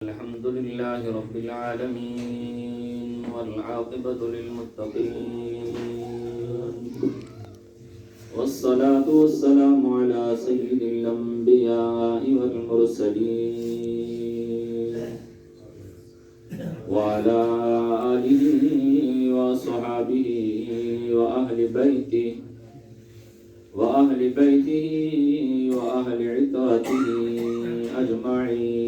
الحمد لله رب العالمين والعاقبة للمتقين والصلاة والسلام على سيد الأنبياء والمرسلين وعلى آله وصحابه وأهل بيته وأهل عترته أجمعين.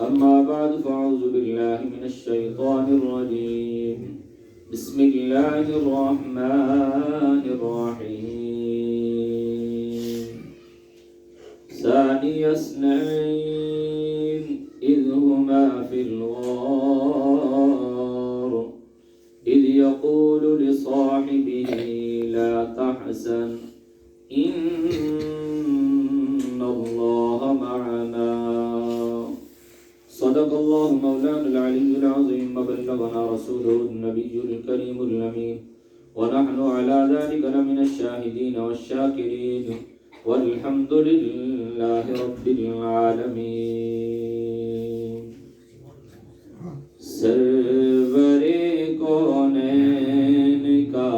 أما بعد فأعوذ بالله من الشيطان الرجيم. بسم الله الرحمن الرحيم. ثاني اثنين إذ هما في الغار إذ يقول لصاحبه لا تحزن إن الله معنا. صدق الله مولانا العلي العظيم وبلغنا رسوله النبي الكريم الأمين ونحن على ذلك لمن الشاهدين والشاكرين والحمد لله رب العالمين. سرور کونین کا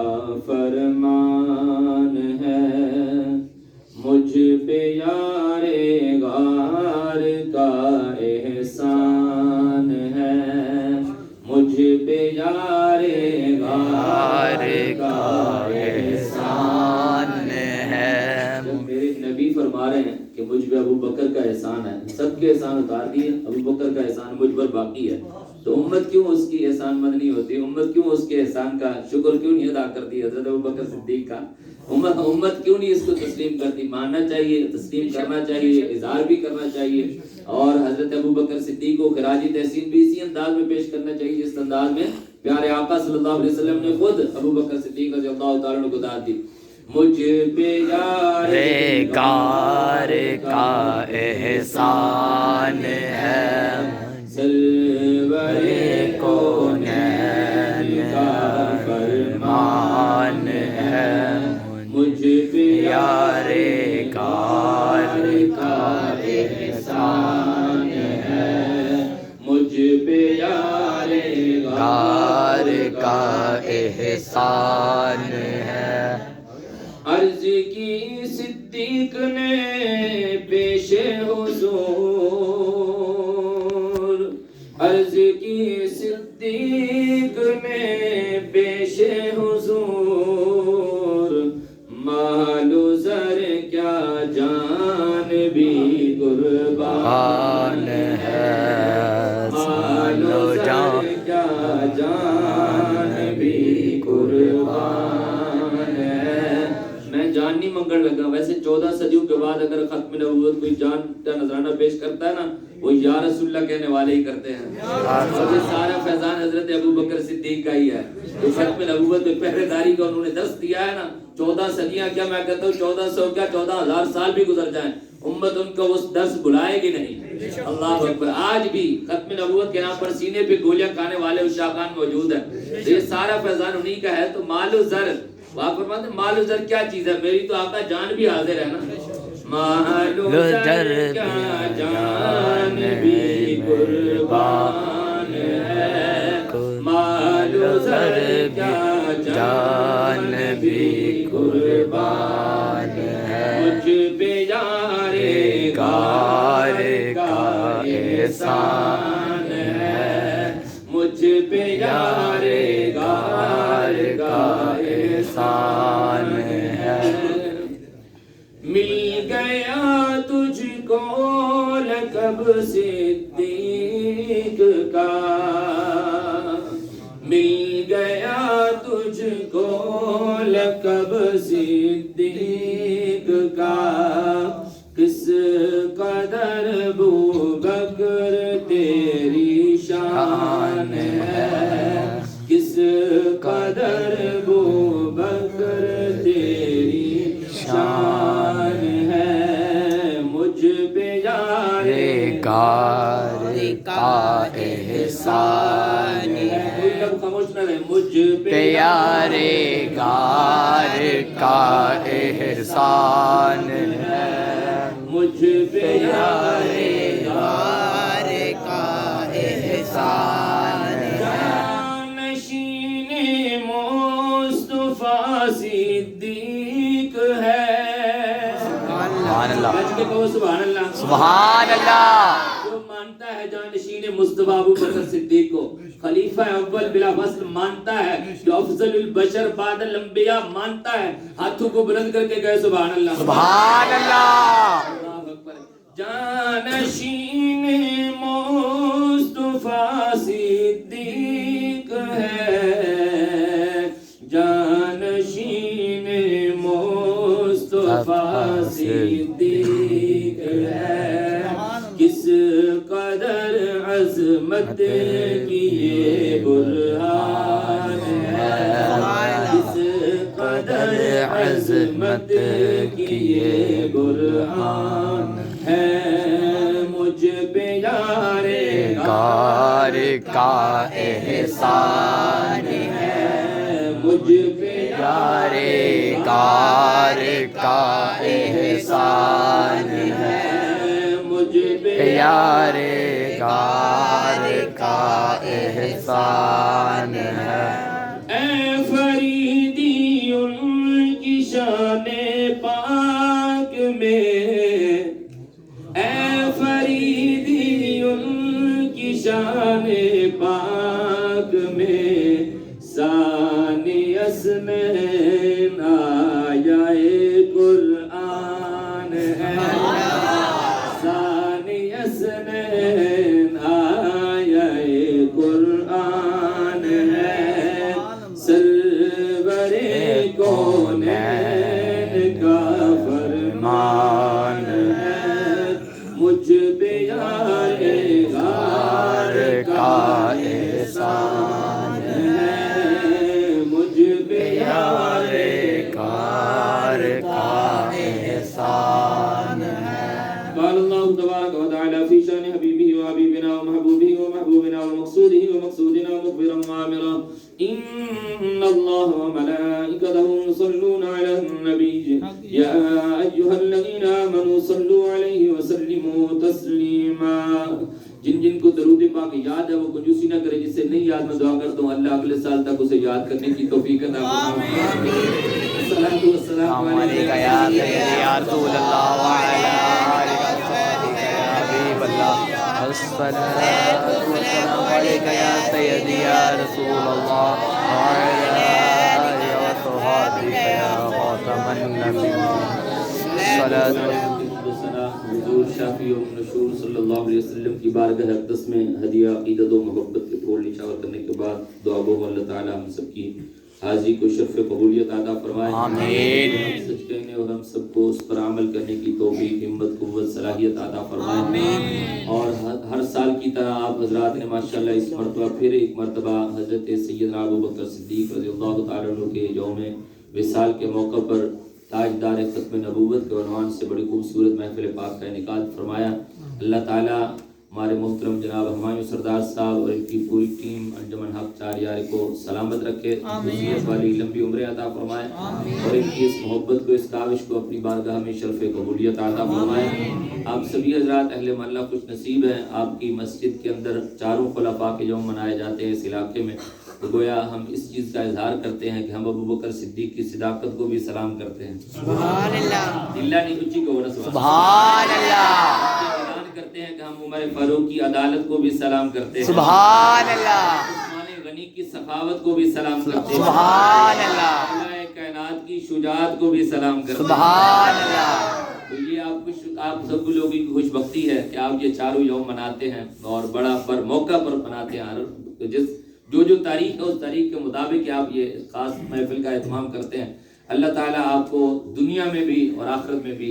فرمان ہے مجھ پہ یار غار کا احسان ہے مجھ پہ یار غار کا احسان ہے. میرے نبی فرما رہے ہیں کہ مجھ پہ ابو بکر کا احسان ہے. سب کے احسان اتار دیے, ابو بکر کا احسان مجھ پر باقی ہے. تو امت کیوں اس کی احسان مند نہیں ہوتی؟ امت کیوں اس کے احسان کا شکر کیوں نہیں ادا کرتی حضرت ابوبکر صدیق کا؟ امت کیوں نہیں اس کو تسلیم کرتی؟ ماننا چاہیے, تسلیم کرنا چاہیے, اظہار بھی کرنا چاہیے. اور حضرت ابوبکر صدیق کو خراج تحسین بھی اسی انداز میں پیش کرنا چاہیے جس انداز میں پیارے آقا صلی اللہ علیہ وسلم نے خود ابوبکر صدیق رضی اللہ تعالیٰ عنہ کو داد دی. مجھ پہ یار غار کا احسان ہے سرور کونین کا فرمان ہے مجھ پہ یار غار کا احسان ہے مجھ پہ یار غار کا احسان ہے. عرض کی صدیق نے پیش حضور عرض کی صدیق نے پیش حضور مال و زر کیا جان بھی قربان ہے مال و زر کیا جان بھی قربان ہے. میں جان نہیں منگن لگا. ویسے 14 صدیوں کے بعد اگر ختم نبوت کوئی جان کا نذرانہ پیش کرتا ہے نا, وہ یا رسول اللہ کہنے والے ہی کرتے ہیں. اور یہ سارا فیضان حضرت ابوبکر صدیق کا ہی ہے. تو ختم نبوت میں پہرے داری کا انہوں نے دست دیا ہے نا. 14 صدیاں کیا, میں کہتا ہوں 1400 کیا 14,000 سال بھی گزر جائیں, امت ان کو اس درس بلائے گی نہیں. اللہ اکبر. آج بھی ختم نبوت کے نام پر سینے پہ گولیاں کھانے والے عشاقان موجود ہیں. یہ سارا فیضان انہی کا ہے. تو مال و زر, آپ فرماتے ہیں مال و زر کیا چیز ہے؟ میری تو آقا جان بھی حاضر ہے نا. مال و زر کیا جان بھی قربان ہے مال و زر کیا جان بھی قربان ہے مجھ پہ یار غار کا احسان ہے مجھ پہ یار غار کا احسان ہے. مل گیا تجھ کو لقب صدیق کا مل گیا تجھ کو لقب صدیق کا کس قدر ابوبکر تیری شان ہے کس قدر ابوبکر تیری شان ہے مجھ پہ یار غار کا احسان ہے. خاموش نہ رہے. مجھ پہ یار غار کا احسان ہے مجھ پہ یار کا احسان ہے، جانشین مصطفیٰ صدیق ہے۔ سبحان اللہ، بچ کے کہو سبحان اللہ۔ سبحان اللہ۔ جو مانتا ہے جانشین مصطفیٰ ابو بکر صدیق کو خلیفہ اول بلا فصل مانتا ہے، جو افضل البشر بعد الانبیاء مانتا ہے، ہاتھوں کو بلند کر کے کہے سبحان اللہ، سبحان اللہ۔ اللہ اکبر۔ جانشین مصطفیٰ صدیق ہے، جانشین مصطفیٰ صدیق ہے، کس قدر عظمت کی یہ برہان ہے، کس قدر عظمت کی یہ برہان ہے، مجھ پہ یار کار کا احسان ہے، مجھ پہ یار کار کا احسان ہے، مجھ پہ یار کار کا احسان ہے۔ اے فریدی ان کی شان پاک میں، اے فریدی ان کی شان پاک میں، ثانی اسنین آیائے قرآن ہے، ثانی اسنین آیائے قرآن ہے، سرور کونین کا فرمان ہے، مجھ پہ یار غار کا احسان ہے، مجھ پہ یار کار کا احسان ہے۔ قال الله تبارك وتعالى في شان حبيبه وحبيبنا ومحبوبه ومحبوبنا ومقصوده ومقصودنا مخبرا وعامرا إن الله وملائكته يصلون على النبي يا أيها الذين آمنوا صلوا عليه وسلموا تسليما۔ جن جن کو درود پاک یاد ہے وہ کنجوسی نہ کرے، جس سے نہیں یاد میں دعا کرتا ہوں اللہ اگلے سال تک اسے یاد کرنے کی توفیق عطا فرمائے۔ الصلاۃ والسلام علیک یا سیدی یا رسول اللہ وعلی آلک وصحبہ یا حبیب اللہ، الصلاۃ والسلام علیک یا سیدی یا رسول اللہ وعلی آلک وصحبہ یا خاتم النبیین، الصلاۃ حضور شافی و مشہور صلی اللہ علیہ وسلم کی بارگاہ اقدس میں ہدیہ عقیدت و محبت کے پھول نچھاور کرنے کے بعد دعا گو اللہ تعالی ہم سب کی حاضری کو شرف قبولیت عطا فرمائے، آمین۔ ہم سچ کہنے اور ہم سب کو اس پر عمل کرنے کی توفیق، ہمت، قوت، صلاحیت عطا فرمائے، اور ہر سال کی طرح آپ حضرات نے ماشاءاللہ اس مرتبہ پھر ایک مرتبہ حضرت سیدنا ابو بکر صدیق رضی اللہ تعالیٰ عنہ کے یوم وصال کے موقع پر تاجدار ختم نبوت کے عنوان سے بڑی خوبصورت محفل پاک کا انعقاد فرمایا۔ اللہ تعالیٰ ہمارے محترم جناب ہمایوں سردار صاحب اور ان کی پوری ٹیم انجمن حق چار یار کو سلامت رکھے، ذریت والی لمبی عمریں عطا فرمائے، اور ان کی اس محبت کو، اس کاوش کو اپنی بارگاہ میں شرف قبولیت عطا فرمائے۔ آپ سبھی حضرات اہل محلہ خوش نصیب ہیں، آپ کی مسجد کے اندر چاروں خلفاء کے یوم منائے جاتے ہیں اس علاقے میں، تو گویا ہم اس چیز کا اظہار کرتے ہیں کہ ہم ابو بکر صدیق کی صداقت کو بھی سلام کرتے ہیں۔ سبحان اللہ، اللہ نہیں اچھی کو ہونا سبحان اللہ، اعلان کرتے ہیں کہ ہم عمر فاروق کی عدالت کو بھی سلام کرتے ہیں، سبحان اللہ، عثمان غنی کی سخاوت کو بھی سلام کرتے ہیں، سبحان اللہ، اللہ کائنات کی شجاعت کو بھی سلام کرتے ہیں، سبحان اللہ۔ تو یہ آپ سب لوگوں کی خوش بختی ہے کہ آپ یہ چاروں یوم مناتے ہیں اور بڑا پر موقع پر مناتے ہیں، جو تاریخ ہے اس تاریخ کے مطابق آپ یہ خاص محفل کا اہتمام کرتے ہیں۔ اللہ تعالیٰ آپ کو دنیا میں بھی اور آخرت میں بھی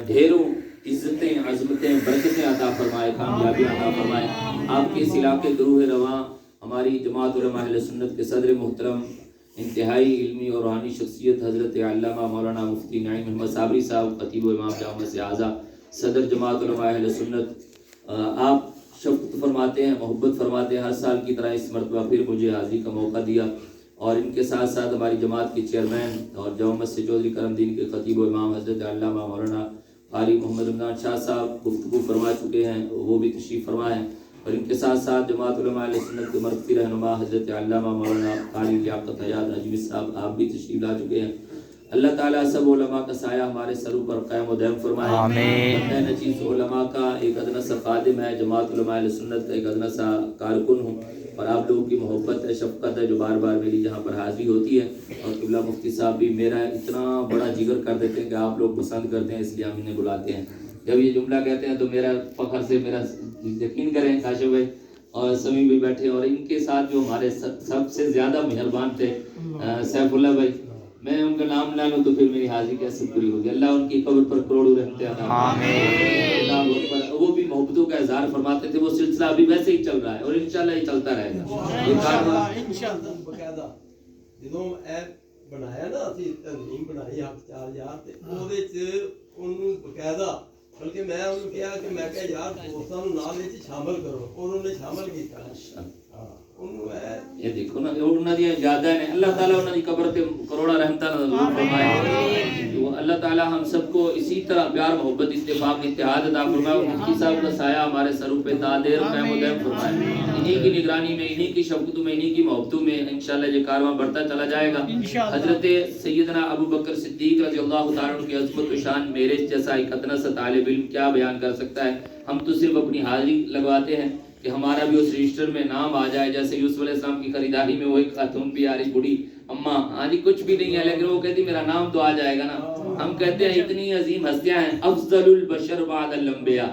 ڈھیروں عزتیں، عظمتیں، برکتیں عطا فرمائے، کامیابی عطا فرمائے۔ آپ کے اس علاقے گروہ رواں ہماری جماعت علماء اہل سنت کے صدر محترم، انتہائی علمی اور روحانی شخصیت حضرت علامہ مولانا مفتی نعیم احمد صابری صاحب، خطیب و امام جامع مسجد اعظم، صدر جماعت علماء اہل سنت، آپ شفقت فرماتے ہیں، محبت فرماتے ہیں، ہر سال کی طرح اس مرتبہ پھر مجھے حاضری کا موقع دیا، اور ان کے ساتھ ساتھ ہماری جماعت کے چیئرمین اور جامع مسجد چودھری کرم دین کے خطیب و امام حضرت علامہ مولانا قاری محمد رمضان شاہ صاحب گفتگو فرما چکے ہیں، وہ بھی تشریف فرما ہیں، اور ان کے ساتھ ساتھ جماعت علماء اہل سنت کے مرکزی رہنما حضرت علامہ مولانا قاری لیاقت حیات اجمی صاحب آپ بھی تشریف لا چکے ہیں۔ اللہ تعالیٰ سب علماء کا سایہ ہمارے سروں پر قائم و دائم فرمائے۔ آمین۔ میں نچیز علماء کا ایک ادنا سا خادم ہے، جماعت علماء اہل سنت کا ایک ادنا سا کارکن ہوں، اور آپ لوگوں کی محبت ہے، شفقت ہے جو بار بار میری جہاں پر حاضری ہوتی ہے، اور قبلہ مفتی صاحب بھی میرا اتنا بڑا جگر کر دیتے ہیں کہ آپ لوگ پسند کرتے ہیں، اس لیے ہم انہیں بلاتے ہیں۔ جب یہ جملہ کہتے ہیں تو میرا فخر سے میرا یقین کریں کاشف بھائی اور سمیع بھی بیٹھے، اور ان کے ساتھ جو ہمارے سب سے زیادہ مہربان تھے سیف اللہ بھائی، میں ان کا نام نہ لوں تو پھر میری حاضری کیسے پوری ہوگی۔ اللہ ان کی قبر پر کروڑوں رحمتیں عطا فرمائے۔ وہ بھی محبتوں کا اظہار فرماتے تھے، وہ سلسلہ ابھی ویسے ہی چل رہا ہے اور انشاءاللہ یہ چلتا رہے گا۔ یہ کارواں انشاءاللہ باقاعدہ جدوں ایپ بنایا نا اسی تنظیم بنائی حق 4000 تے اودے وچ انہوں باقاعدہ بلکہ میں انہوں کہا کہ میں کہ یار دوستاں نوں نال وچ شامل کرو، انہوں نے شامل کیتا۔ یہ دیکھو نا انہاں دی یاداں نے، اللہ تعالیٰ انہاں دی قبر تے کروڑا رحمتاں نازل فرمائے۔ اللہ تعالیٰ ہم سب کو اسی طرح پیار محبت اتفاق اتحاد عطا فرمائے، اور مفتی صاحب کا سایہ ہمارے سروں پہ دادیر قائم و دائم فرمائے۔ انہی کی نگرانی میں، انہی کی شفقتوں میں، انہی کی محبتوں میں انشاءاللہ یہ کارواں بڑھتا چلا جائے گا۔ حضرت سیدنا ابو بکر صدیق رضی اللہ تعالیٰ عنہ کی عظمت و شان میرے جیسا ایک ادنا سا طالب علم کیا بیان کر سکتا ہے۔ ہم تو صرف اپنی حاضری لگواتے ہیں کہ ہمارا بھی اس رجسٹر میں نام آ جائے، جیسے یوسف علیہ السلام کی خریداری میں وہ ایک خاتون بھی آ رہی بڑی اماں، ہاں جی کچھ بھی نہیں ہے لیکن وہ کہتی میرا نام تو آ جائے گا نا۔ ہم کہتے ہیں اتنی عظیم ہستیاں ہیں، افضل البشر بعد الانبیاء،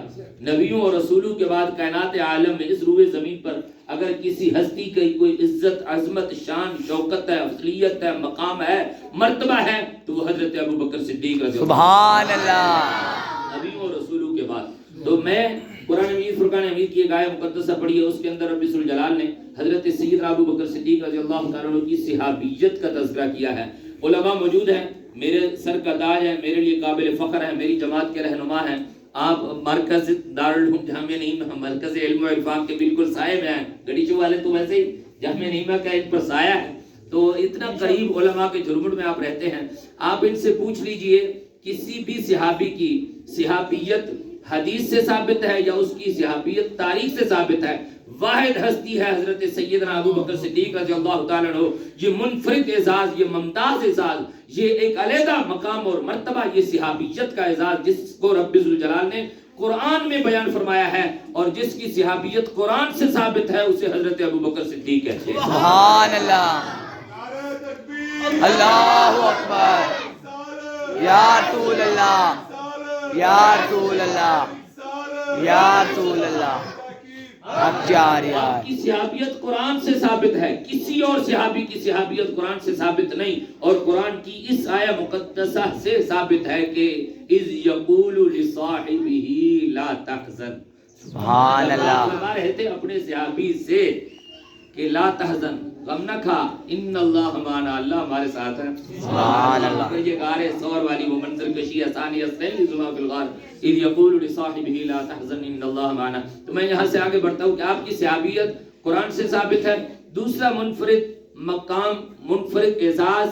نبیوں اور رسولوں کے بعد کائنات عالم میں اس روئے زمین پر اگر کسی ہستی کی کوئی عزت عظمت شان شوکت ہے، افضلیت ہے، مقام ہے، مرتبہ ہے تو وہ حضرت ابو بکر صدیق رضی اللہ سبحان اللہ، نبیوں اور رسولوں کے بعد۔ تو میں قرآن مجید فرقان حمید کی ایک آیت مقدسہ پڑھی ہے، اس کے اندر رب ذوالجلال نے حضرت سیدنا ابو بکر صدیق رضی اللہ تعالیٰ عنہ کی صحابیت کا تذکرہ کیا ہے۔ علماء موجود ہیں، میرے سر کا تاج ہے، میرے لیے قابل فخر ہے، میری جماعت کے رہنما ہیں۔ آپ مرکز دارالعلوم جامعہ نعیمہ، مرکز علم و عرفان کے بالکل سائے میں ہیں، گڑیچو والے تو ویسے ہی جامعہ نعیمہ کا ان پر سایہ ہے، تو اتنا قریب علماء کے جھرمٹ میں آپ رہتے ہیں۔ آپ ان سے پوچھ لیجئے کسی بھی صحابی کی صحابیت حدیث سے ثابت ہے یا اس کی صحابیت تاریخ سے ثابت ہے؟ واحد ہستی ہے حضرت سیدنا ابو بکر صدیق رضی اللہ تعالیٰ عنہ۔ یہ منفرد اعزاز، یہ ممتاز اعزاز، یہ ایک علیحدہ مقام اور مرتبہ، یہ صحابیت کا اعزاز جس کو رب ذوالجلال نے قرآن میں بیان فرمایا ہے، اور جس کی صحابیت قرآن سے ثابت ہے اسے حضرت ابو بکر صدیق کہتے ہیں۔ سبحان اللہ، اللہ اکبر، یا رسول اللہ، یا رسول اللہ، یا رسول اللہ، آپ کی صحابیت قرآن سے ثابت ہے، کسی اور صحابی کی صحابیت قرآن سے ثابت نہیں، اور قرآن کی اس آیہ مقدسہ سے ثابت ہے کہ اذ یقول لصاحبہ لا تحزن، سبحان اللہ، فرما رہے تھے اپنے صحابی سے کہ لا تحزن، غم نہ کھا، ان اللہ معنا، اللہ ہمارے ساتھ ہے۔ سبحان اللہ، یہ غار ثور والی وہ منظر کشی ثانی السیل ذما فی الغار اذ یقول لصاحبہ لا تحزن ان اللہ معنا۔ تو میں یہاں سے آگے بڑھتا ہوں کہ آپ کی صحابیت قرآن سے ثابت ہے۔ دوسرا منفرد مقام، منفرد اعزاز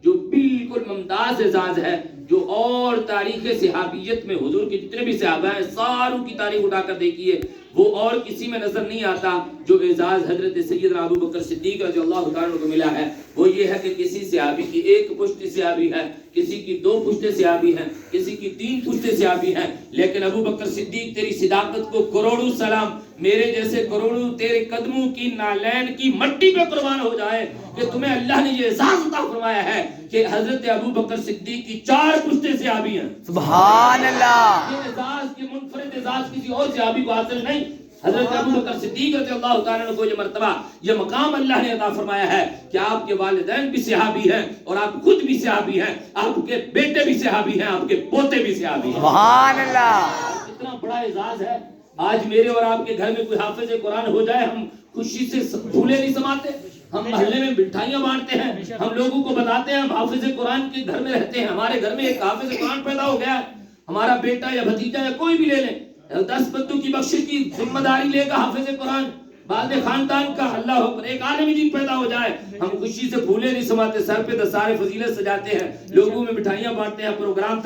جو بالکل ممتاز اعزاز ہے، جو اور تاریخ صحابیت میں حضور کے جتنے بھی صحابہ ہیں ساروں کی تاریخ اٹھا کر دیکھیے، وہ اور کسی میں نظر نہیں آتا جو اعزاز حضرت سیدنا ابو بکر صدیق رضی اللہ تعالیٰ کو ملا ہے۔ وہ یہ ہے کہ کسی صحابی کی ایک پشت صحابی ہے، کسی کی دو پشت صحابی ہیں، کسی کی تین پشت صحابی ہیں، لیکن ابو بکر صدیق تیری صداقت کو کروڑوں سلام، میرے جیسے کروڑوں تیرے قدموں کی نالین کی مٹی پہ قربان ہو جائے کہ تمہیں اللہ نے یہ اعزاز عطا فرمایا ہے کہ حضرت ابو بکر صدیق کی 4 پشتیں صحابی ہیں۔ سبحان اللہ، یہ اعزاز کی منفرد اعزاز کسی اور صحابی کو حاصل نہیں، حضرت ابو بکر صدیق رضی اللہ تعالیٰ عنہ کو یہ مرتبہ، یہ مقام اللہ نے عطا فرمایا ہے کہ آپ کے والدین بھی صحابی ہیں اور آپ خود بھی صحابی ہیں، آپ کے بیٹے بھی صحابی ہیں، آپ کے پوتے بھی صحابی ہیں۔ سبحان اللہ، اتنا بڑا اعزاز ہے۔ آج میرے اور آپ کے گھر میں کوئی حافظ قرآن ہو جائے، ہم خوشی سے پھولے نہیں سماتے، ہم محلے میں مٹھائیاں بانٹتے ہیں، ہم لوگوں کو بتاتے ہیں ہم حافظ قرآن کے گھر میں رہتے ہیں، ہمارے گھر میں ایک حافظ قرآن پیدا ہو گیا ہے، ہمارا بیٹا یا بھتیجا یا کوئی بھی لے لیں، 10 بندوں کی بخشش کی ذمہ داری لے گا حافظ قرآن، بعد خاندان کا اللہ اکبر ایک عالمی دین پیدا ہو جائے، ہم خوشی سے پھولے نہیں سماتے، سر پہ دستار فضیلت سجاتے ہیں، لوگوں میں مٹھائیاں بانٹتے ہیں، پروگرام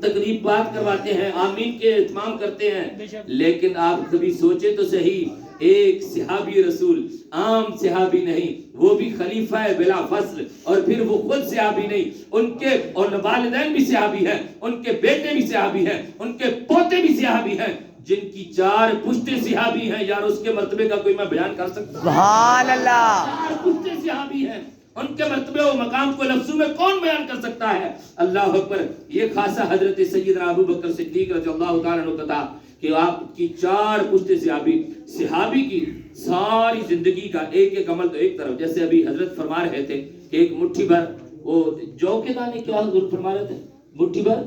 تقریب بات کرواتے ہیں، آمین کے اہتمام کرتے ہیں، لیکن آپ کبھی سوچے تو صحیح ایک صحابی رسول، عام صحابی نہیں، وہ بھی خلیفہ ہے بلا فصل، اور پھر وہ خود صحابی نہیں، ان کے اور والدین بھی صحابی ہیں، ان کے بیٹے بھی صحابی ہیں، ان کے پوتے بھی صحابی ہیں، جن کی 4 پشتے صحابی ہیں. یار اس کے مرتبے کا کوئی میں بیان کر سکتا ہوں؟ سبحان اللہ. 4 پشتے صحابی ہیں، ان کے مرتبے و مقام کو لفظوں میں کون بیان کر سکتا ہے؟ اللہ اکبر. یہ خاصہ حضرت سیدنا ابو بکر صدیق رضی اللہ تعالیٰ عنہ کا تھا کہ آپ کی 4 پشتے صحابی کی ساری زندگی کا ایک عمل تو ایک طرف، جیسے ابھی حضرت فرما رہے تھے کہ ایک مٹھی بھر وہ جو کے دانے، کیا حضور فرما رہے تھے؟ مٹھی بھر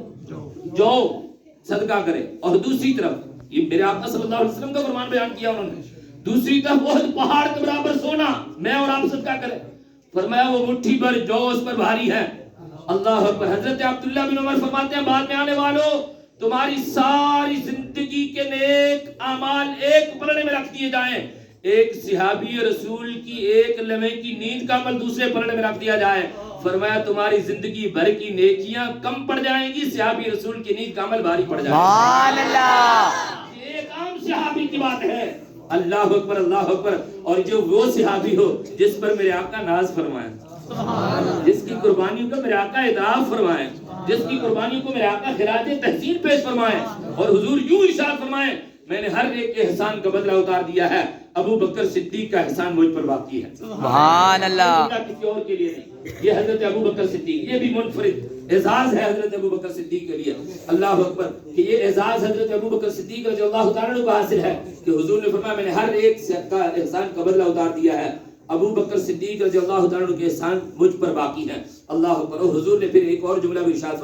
جو صدقہ کرے، اور دوسری طرف یہ میرے آقا صلی اللہ علیہ وسلم کا فرمان بیان کیا انہوں نے، دوسری طرف احد پہاڑ کے برابر سونا میں اور آپ صدقہ کریں. فرمایا وہ مٹھی بھر جو اس پر بھاری ہے. اللہ اکبر. حضرت عبداللہ بن عمر فرماتے ہیں بعد میں آنے والوں، تمہاری ساری زندگی کے نیک اعمال ایک پلڑے میں رکھ دیے جائیں، ایک صحابی رسول کی ایک لمحے کی نیند کا عمل دوسرے پلڑے میں رکھ دیا جائے. فرمایا تمہاری زندگی بھر کی نیکیاں کم پڑ جائیں گی، صحابی رسول کی نیند کا عمل بھاری پڑ جائے گا. سبحان اللہ. یہ ایک عام صحابی کی بات ہے. اللہ اکبر اللہ اکبر. اور جو وہ صحابی ہو جس پر میرے آقا ناز فرمائے، جس کی قربانیوں کا میرے آقا اطاعت فرمائے، جس کی قربانیوں کو میرے آقا خراج تحسین پیش فرمائے، اور حضور یوں ارشاد فرمائے میں نے ہر ایک کے احسان کا بدلہ اتار دیا ہے، ابو بکر صدیق کا احسان مجھ پر باقی ہے. سبحان اللہ. کسی اور کے لیے نہیں. یہ حضرت ابو بکر صدیق، یہ بھی منفرد اعزاز ہے حضرت ابو بکر صدیق کے لیے. اللہ اکبر. کہ یہ اعزاز حضرت ابو بکر صدیق رضی اللہ تعالیٰ عنہ کو حاصل ہے کہ حضور نے فرمایا میں نے ہر ایک کا احسان کا بدلہ اتار دیا ہے، ابو بکر صدیق رضی اللہ تعالیٰ عنہ کے احسان مجھ پر باقی ہے. اللہ اکبر. اور حضور نے پھر ایک اور جملہ بھی ارشاد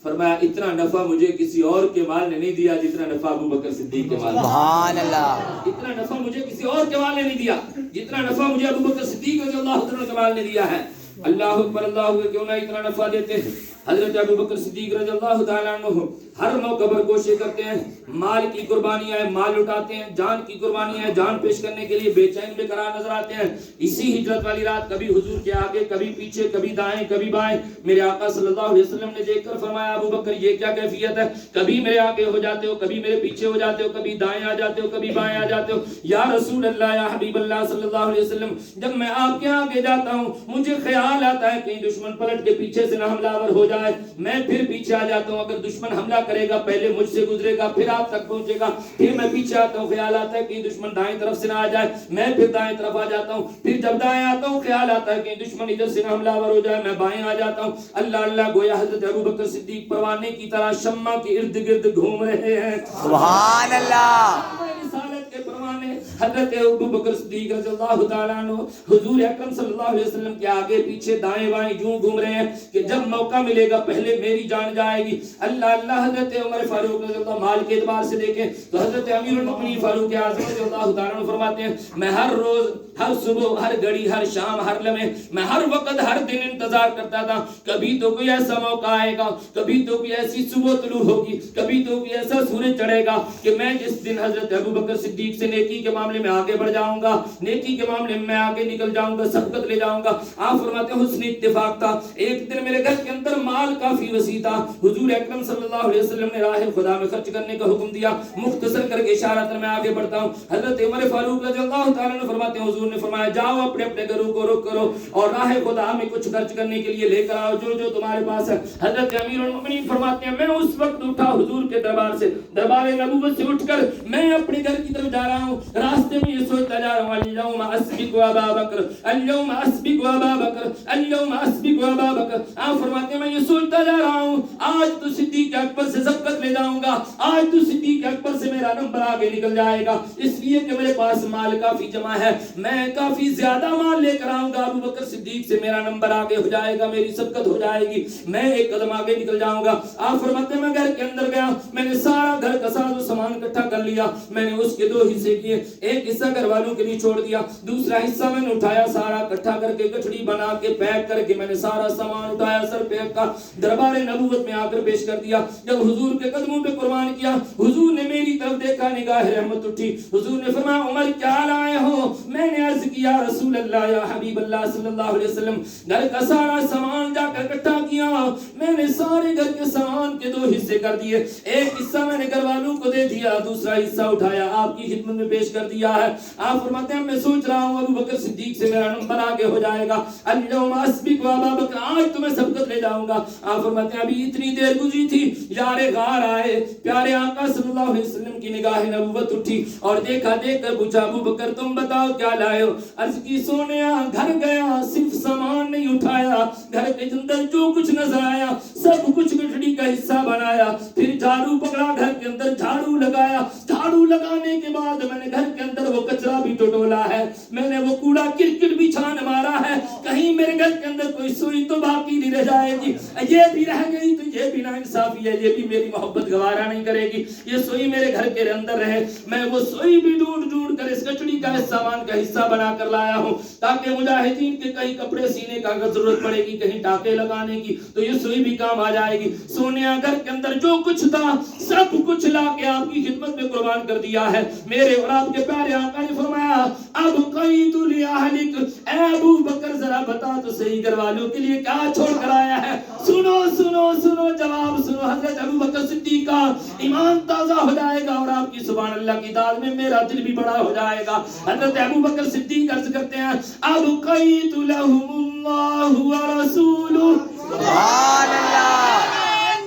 فرمایا اتنا نفع مجھے کسی اور کے مال نے نہیں دیا جتنا نفع ابو بکر صدیق کے مال. سبحان اللہ. اتنا نفع مجھے کسی اور کے مال نے نہیں دیا جتنا نفع مجھے ابو بکر صدیق رضی اللہ تعالیٰ عنہ کے مال نے دیا ہے. اللہ اکبر اللہ اکبر. کیوں نہ اتنا نفع دیتے ہیں. حضرت ابو بکر صدیق رضی اللہ تعالیٰ عنہ ہر موقع پر کوشش کرتے ہیں، مال کی قربانیاں ہیں مال اٹھاتے ہیں، جان کی قربانیاں ہیں جان پیش کرنے کے لیے بے چین بے قرار نظر آتے ہیں. اسی ہجرت والی رات کبھی حضور کے آگے، کبھی پیچھے، کبھی دائیں کبھی بائیں. میرے آقا صلی اللہ علیہ وسلم نے دیکھ کر فرمایا ابو بکر یہ کیا کیفیت ہے؟ کبھی میرے آگے ہو جاتے ہو، کبھی میرے پیچھے ہو جاتے ہو، کبھی دائیں آ جاتے ہو، کبھی بائیں آ جاتے ہو. یا رسول اللہ، یا حبیب اللہ صلی اللہ علیہ وسلم، جب میں آپ کے آگے جاتا ہوں مجھے خیال آتا ہے کہیں دشمن پلٹ کے پیچھے سے نہ حملہ آور ہو جائے. میں پھر پیچھے آ جاتا ہوں، اگر دشمن حملہ کرے گا پہلے مجھ سے گزرے گا پھر آپ تک پہنچے گا. پھر میں پیچھے آتا ہوں، خیال آتا ہے کہ دشمن دائیں طرف سے نہ آ جائے، میں پھر دائیں طرف آ جاتا ہوں. پھر جب دائیں آتا ہوں خیال آتا ہے کہ دشمن ادھر سے نہ حملہ آور ہو جائے، میں بائیں آ جاتا ہوں. اللہ اللہ. گویا حضرت ابو بکر صدیق پروانے کی طرح شمع کے ارد گرد گھوم رہے ہیں. سبحان اللہ. رسالت کے پروانے حضرت ابو بکر صدیق رضی اللہ تعالیٰ عنہ حضور اکرم صلی اللہ علیہ وسلم کے آگے پیچھے دائیں بائیں یوں گھوم رہے ہیں کہ جب موقع ملے گا پہلے میری جان جائے گی. اللہ اللہ. حضرت عمر فاروق رضی اللہ مال کے اعتبار سے دیکھیں تو حضرت امیر المؤمنین فاروق اعظم رضی اللہ تعالیٰ عنہ فرماتے ہیں میں ہر روز، ہر صبح، ہر گھڑی، ہر شام، ہر لمحے، میں ہر وقت، ہر دن انتظار کرتا تھا کبھی تو کوئی ایسا موقع آئے گا، کبھی تو کوئی ایسی صبح طلوع ہوگی، کبھی تو کوئی ایسا سورج چڑھے گا کہ میں جس دن حضرت ابو بکر صدیق سے نیکی کے معاملے میں آگے بڑھ جاؤں گا، نیکی کے معاملے میں آگے نکل جاؤں گا، سبقت لے جاؤں گا. آپ فرماتے ہیں حسن اتفاق تھا ایک دن میرے گھر کے اندر مال کافی وسیع تھا، حضور اکرم صلی اللہ علیہ وسلم نے راہ خدا میں خرچ کرنے کا حکم دیا. مختصر کر کے اشارہ میں آگے بڑھتا ہوں. حضرت عمر فاروق رضی اللہ تعالیٰ عنہ فرماتے ہیں حضور نے فرمایا جاؤ اپنے اپنے گھروں کو رخ کرو اور راہ خدا میں کچھ خرچ کرنے کے لیے لے کر آؤ جو جو تمہارے پاس ہے. حضرت امیر المؤمنین فرماتے ہیں میں اس وقت اٹھا حضور کے دربار سے، دربار نبوت سے اٹھ کر میں اپنے گھر کی طرف جا رہا ہوں. راستے میں یہ سوچتا جا رہا ہوں اليوم اسبق ابا بکر، اليوم اسبق ابا بکر، اليوم اسبق ابا بکر. آپ فرماتے ہیں میں یہ سوچتا جا رہا ہوں آج تو صدیق اکبر سے سبقت لے جاؤں گا، آج تو صدیق اکبر سے میرا نمبر آگے نکل جائے گا، اس لیے کہ میرے پاس مال کافی جمع ہے، میں کافی زیادہ مال لے کر آؤں گا. ابو بکر صدیق سے میرا نمبر آگے ہو جائے گا، میری سبقت ہو جائے گی، میں ایک قدم آگے نکل جاؤں گا. آپ فرماتے ہیں میں گھر کے اندر گیا، میں نے سارا گھر کا ساز و سامان اکٹھا کر لیا، میں نے اس کے 2 حصے کیے. ایک حصہ گھر والوں کے لیے چھوڑ دیا, دوسرا حصہ میں نے اٹھایا, سارا اکٹھا کر کے گٹھڑی بنا کے پیک کر کے میں نے سارا سامان اٹھایا, سر پہ رکھا, دربار نبوت میں آ کر پیش کر دیا. جب حضور کے قدموں پہ قربان کیا, حضور نے میری طرف دیکھا, نگاہ رحمت اٹھی, حضور نے فرمایا عمر کیا لائے ہو؟ میں نے عرض کیا رسول اللہ یا حبیب اللہ صلی اللہ علیہ وسلم, گھر کا سارا سامان جا کر اکٹھا کیا, میں نے سارے گھر کے سامان کے 2 حصے کر دیے, ایک حصہ میں نے گھر والوں کو دے دیا, دوسرا حصہ اٹھایا آپ کی خدمت میں پیش کر دیا ہے. آپ فرماتے ہیں میں سوچ رہا ہوں ابو بکر صدیق سے میرا نمبر آگے ہو جائے گا, اليوم اسبق ابا بکر, آج تو میں سبقت لے جاؤں گا. آپ فرماتے ہیں ابھی اتنی دیر گزری تھی, یار غار آئے, پیارے آقا صلی اللہ علیہ وسلم کی نگاہ نبوت اٹھی اور دیکھا, دیکھ کر پوچھا ابو بکر تم بتاؤ کیا لائے ہو؟ عرض کی سونیا گھر گیا, صرف سامان نہیں اٹھایا, گھر کے اندر جو کچھ نظر آیا سب کچھ گٹھڑی کا حصہ بنایا, پھر جھاڑو پکڑا, گھر کے اندر جھاڑو لگایا, جھاڑو لگانے کے بعد میں نے گھر کے اندر وہ کچرا بھی ٹٹولا ہے, میں نے وہ کوڑا کرکٹ بھی چھان مارا ہے, کہیں میرے گھر کے اندر کوئی سوئی تو باقی نہیں رہ جائے گی, یہ بھی رہ گئی تو یہ بھی ناانصافی ہے, یہ بھی میری محبت گوارا نہیں کرے گی, یہ سوئی میرے گھر کے اندر رہے. میں وہ سوئی بھی ڈھونڈ ڈھونڈ کر اس کچڑی کا اس سامان کا حصہ بنا کر لایا ہوں, تاکہ مجاہدین کے کہیں کپڑے سینے کا اگر ضرورت پڑے گی, کہیں ٹاکے لگانے کی, تو یہ سوئی بھی کام آ جائے گی. سونیا گھر کے اندر جو کچھ تھا سب کچھ لا کے آپ کی خدمت میں قربان کر دیا ہے. میرے اور آپ کے پیارے آقا نے فرمایا اب قیت لأہلک, اے ابو بکر ذرا بتا تو صحیح گھر والوں کے لیے کیا چھوڑ کر آیا ہے؟ سنو سنو سنو, جواب سنو. حضرت ابو بکر صدیق کا ایمان تازہ ہو جائے گا اور آپ کی سبحان اللہ کی داد میں میرا دل بھی بڑا ہو جائے گا. حضرت ابو بکر صدیق عرض کرتے ہیں اب قیت لهم اللہ ورسولہ, سبحان اللہ,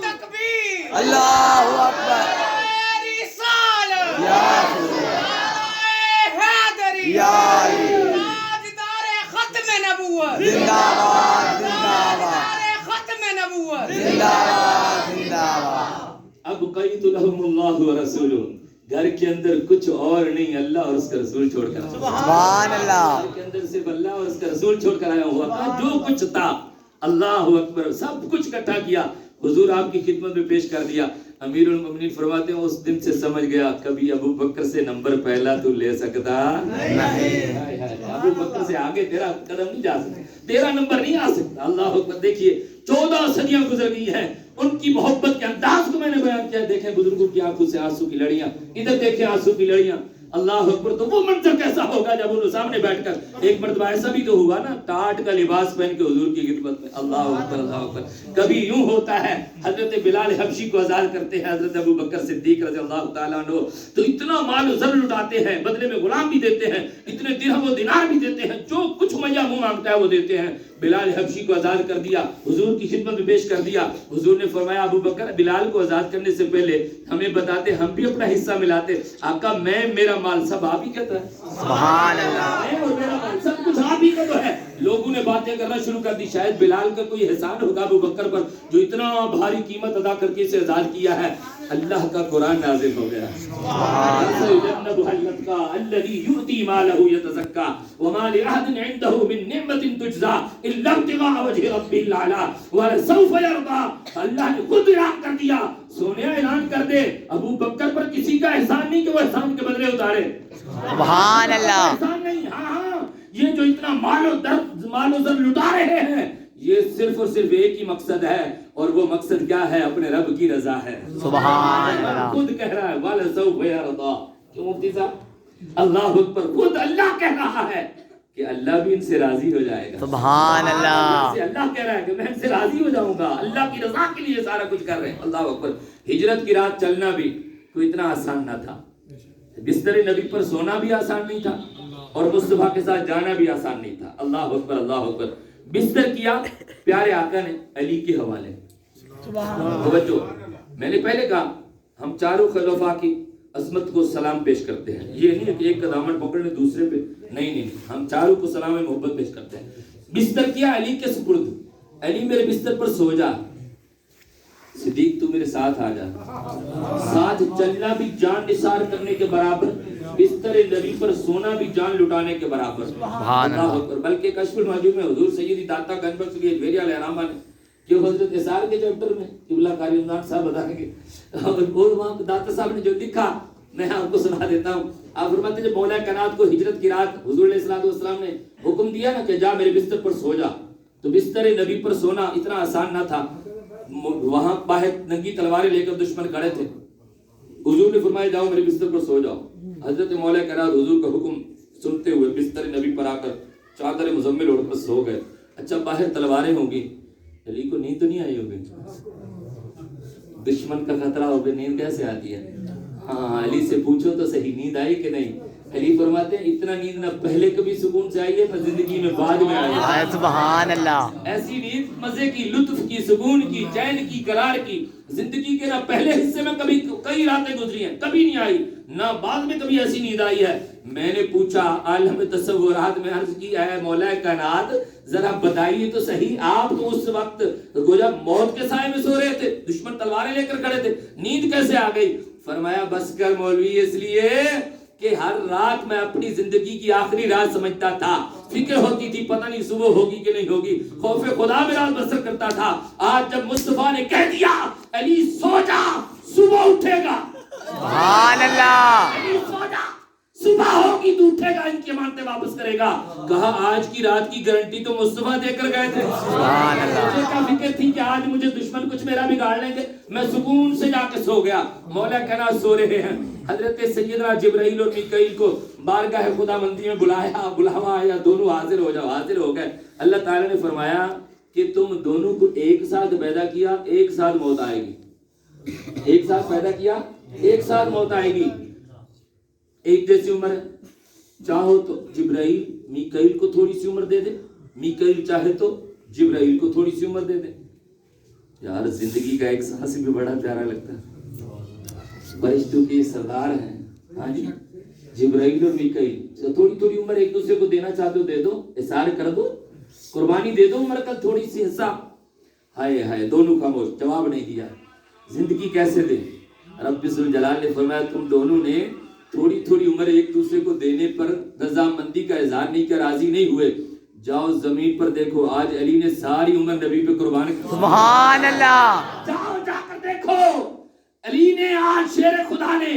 تکبیر, اللہ اکبر, رسالت, یا حیدری, یا علی, تاجدار ختم نبوت, زندہ باد, زندہ باد, تاجدار ختم نبوت, زندہ باد, زندہ باد. اب قیت لهم اللہ ورسولہ, گھر کے اندر کچھ اور نہیں, اللہ اور اس کا رسول چھوڑ کر, سبحان اللہ, گھر کے اندر صرف اللہ اور اس کا رسول چھوڑ کر آیا ہوا, جو کچھ تھا اللہ اکبر سب کچھ اکٹھا کیا, حضور آپ کی خدمت میں پیش کر دیا. امیر المؤمنین فرماتے ہیں اس دن سے سمجھ گیا کبھی ابو بکر سے نمبر پہلا تو لے سکتا نہیں, ابو بکر سے آگے تیرا قدم نہیں جا سکتا, تیرا نمبر نہیں آ سکتا. اللہ اکبر. دیکھیے 14 صدیاں گزر گئی ہیں, ان کی محبت کے انداز کو میں نے بیان کیا. دیکھیں بزرگوں کی آنکھوں سے آنسو کی لڑیاں, ادھر دیکھیں آنسو کی لڑیاں, اللہ اکبر. تو وہ منظر کیسا ہوگا جب انہوں سامنے بیٹھ کر, ایک مرتبہ ایسا بھی تو ہوا نا, ٹاٹ کا لباس پہن کے حضور کی خدمت میں, اللہ اکبر, اللہ اکبر. کبھی یوں ہوتا ہے حضرت بلال حبشی کو آزاد کرتے ہیں حضرت ابو بکر صدیق رضی اللہ تعالیٰ عنہ, تو اتنا مال و زر لٹاتے ہیں, بدلے میں غلام بھی دیتے ہیں, اتنے درہم و دینار بھی دیتے ہیں, جو کچھ میاں منہ مانگتا ہے وہ دیتے ہیں. بلال حبشی کو آزاد کر دیا, حضور کی خدمت میں پیش کر دیا. حضور نے فرمایا ابو بکر بلال کو آزاد کرنے سے پہلے ہمیں بتاتے, ہم بھی اپنا حصہ ملاتے. آقا میں میرا مال سب آپ ہی کا ہے, سبحان اللہ, میں اور میرا مال سب کچھ آپ ہی کا تو ہے. لوگوں نے باتیں کرنا شروع کر دی, شاید بلال کا کوئی احسان ہوگا ابو بکر پر جو اتنا بھاری قیمت ادا کر کے اسے آزاد کیا ہے. اللہ کا قرآن نازل ہو گیا, الذی یؤتی مالہ یتزکا وما لأحد عنده من نعمت تجزا الا ابتغاء وجہ ربہ الاعلی ولسوف یرضی. اللہ نے خود اعلان کر دیا, سونیا اعلان کر دے ابو بکر پر کسی کا احسان نہیں کہ وہ احسان کے بدلے اتارے, سبحان اللہ, احسان نہیں. ہاں یہ جو اتنا مال و زر لٹا رہے ہیں, یہ صرف اور صرف ایک ہی مقصد ہے, اور وہ مقصد کیا ہے؟ اپنے رب کی رضا ہے. سبحان اللہ, خود کہہ رہا ہے وَلَسَوْفَ يَرْضَىٰ. کیوں مفتی صاحب؟ اللہ اکبر. خود اللہ کہہ رہا ہے کہ اللہ بھی ان سے راضی ہو جائے گا. سبحان اللہ, اللہ کہہ رہا ہے کہ میں ان سے راضی ہو جاؤں گا, اللہ کی رضا کے لیے سارا کچھ کر رہے ہیں. اللہ اکبر. ہجرت کی رات چلنا بھی کوئی اتنا آسان نہ تھا, بستر نبی پر سونا بھی آسان نہیں تھا, اور مصطفیٰ کے ساتھ جانا بھی آسان نہیں تھا. اللہ اکبر, اللہ اکبر. بستر کیا پیارے آقا نے علی کے حوالے. توجہ, میں نے پہلے کہا ہم چاروں خلفاء کی عظمت کو سلام پیش کرتے ہیں, یہ نہیں کہ ایک کا دامن پکڑنے دوسرے پہ, نہیں, ہم چاروں کو سلام محبت پیش کرتے ہیں. بستر کیا علی کے سپرد, علی میرے بستر پر سو جا, صدیق تو میرے ساتھ آ جا. ساتھ چلنا بھی جان نثار کرنے کے برابر, بستر نبی پر سونا بھی جان لٹانے کے برابر. اللہ اکبر. بلکہ کشف المحجوب میں حضور سیدی داتا گنج بخش کی اجمیری علیہ الرحمہ نے جو حضرت اثار کے چیپٹر میں قبلہ قاری رمضان صاحب بتائیں گے, اور وہاں داتا صاحب نے جو لکھا میں آپ کو سنا دیتا ہوں. آپ فرماتے ہیں جب مولا کائنات کو ہجرت کی رات حضور علیہ السلام نے حکم دیا نا کہ جا میرے بستر پر سو جا, تو بستر نبی پر سونا اتنا آسان نہ تھا. وہاں باہر ننگی تلواریں لے کر دشمن کھڑے تھے. حضور نے فرمایا جاؤ میرے بستر پر سو جاؤ. حضرت مولا کائنات حضور کا حکم سنتے ہوئے بستر نبی پر آ کر چادر مزمل اوڑھ کر سو گئے. اچھا باہر تلواریں ہوں گی, علی کو نیند تو نہیں آئی ہوگی, دشمن کا خطرہ ہو گیا, نیند کیسے آتی ہے؟ ہاں علی سے پوچھو تو صحیح نیند آئی کہ نہیں. علی فرماتے ہیں اتنا نیند نہ پہلے کبھی سکون سے آئی ہے نہ زندگی میں بعد میں آئی ہے. سبحان اللہ. ایسی نیند مزے کی, لطف کی, سکون کی, چین کی, قرار کی, زندگی کے نہ پہلے حصے میں کبھی کئی راتیں گزری ہیں, کبھی نہیں آئی, نہ بعد میں کبھی ایسی نیند آئی ہے. میں نے پوچھا عالم تصورات میں عرض کی اے مولا کائنات ذرا بتائیے تو صحیح, آپ تو اس وقت گویا موت کے سائے میں سو رہے تھے, دشمن تلواریں لے کر کھڑے تھے, نیند کیسے آ گئی؟ فرمایا بس کر مولوی, اس لیے کہ ہر رات میں اپنی زندگی کی آخری رات سمجھتا تھا, فکر ہوتی تھی پتہ نہیں صبح ہوگی کہ نہیں ہوگی, خوف خدا میں رات بسر کرتا تھا. آج جب مصطفیٰ نے کہہ دیا علی سو جا صبح اٹھے گا, سبحان اللہ. علی سو جا صبح ہوگی تو اٹھے گا, ان کی امانتیں واپس کرے گا. کہا آج کی رات کی گارنٹی تو مصطفیٰ دے کر گئے تھے. سبحان اللہ. مجھے کیا فکر تھی کہ آج مجھے دشمن کچھ میرا بگاڑ لیں گے, میں سکون سے جا کے سو گیا. مولا کائنات سو رہے ہیں. حضرت سیدنا جبرائیل اور میکائیل کو بارگاہ خدا مندی میں بلاوا آیا, دونوں حاضر ہو جاؤ. حاضر ہو گئے. اللہ تعالیٰ نے فرمایا کہ تم دونوں کو ایک ساتھ پیدا کیا, ایک ساتھ موت آئے گی. ایک ساتھ پیدا کیا, ایک ساتھ موت آئے گی. ایک جیسی عمر ہے, چاہو تو جبرائیل میکائیل کو تھوڑی سی عمر دے دے, میکائیل چاہے تو جبرائیل کو تھوڑی سی عمر دے دے. یار زندگی کا ایک سانس بھی بڑا پیارا لگتا ہے. فرشتوں کے سردار ہیں, ہاں جی, جبرائیل اور میکائیل. تھوڑی تھوڑی عمر ایک دوسرے کو دینا چاہتے ہو دے دو, احسان کر دو, قربانی دے دو عمر کا تھوڑی سی حصہ. ہائے ہائے دونوں خاموش, جواب نہیں دیا. زندگی کیسے دے؟ رب ذوالجلال نے فرمایا تم دونوں نے تھوڑی تھوڑی عمر ایک دوسرے کو دینے پر رضامندی کا اظہار نہیں کیا, راضی نہیں ہوئے. جاؤ زمین پر دیکھو, آج علی نے ساری عمر نبی پہ قربان کی. سبحان اللہ. جاؤ جا کر دیکھو, علی نے آج شیر خدا نے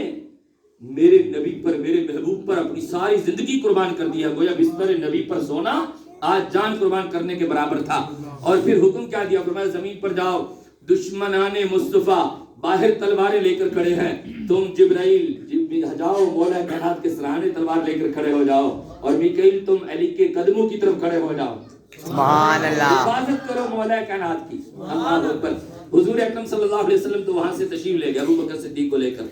میرے نبی پر, میرے محبوب پر اپنی ساری زندگی قربان کر دیا. گویا بستر نبی پر سونا آج جان قربان کرنے کے برابر تھا. اور پھر حکم کیا دیا؟ فرمایا زمین پر جاؤ, دشمنان مصطفیٰ باہر تلواریں لے کر کھڑے ہیں, تم جبرائیل جاؤ مولا کائنات کے سرانے تلوار لے کر کھڑے ہو جاؤ, اور میکائیل تم علی کے قدموں کی طرف کھڑے ہو جاؤ. سبحان اللہ. حفاظت کرو مولا کائنات کی. اللہ اکبر. حضور اکرم صلی اللہ علیہ وسلم تو وہاں سے تشریف لے گئے ابو بکر صدیق کو لے کر.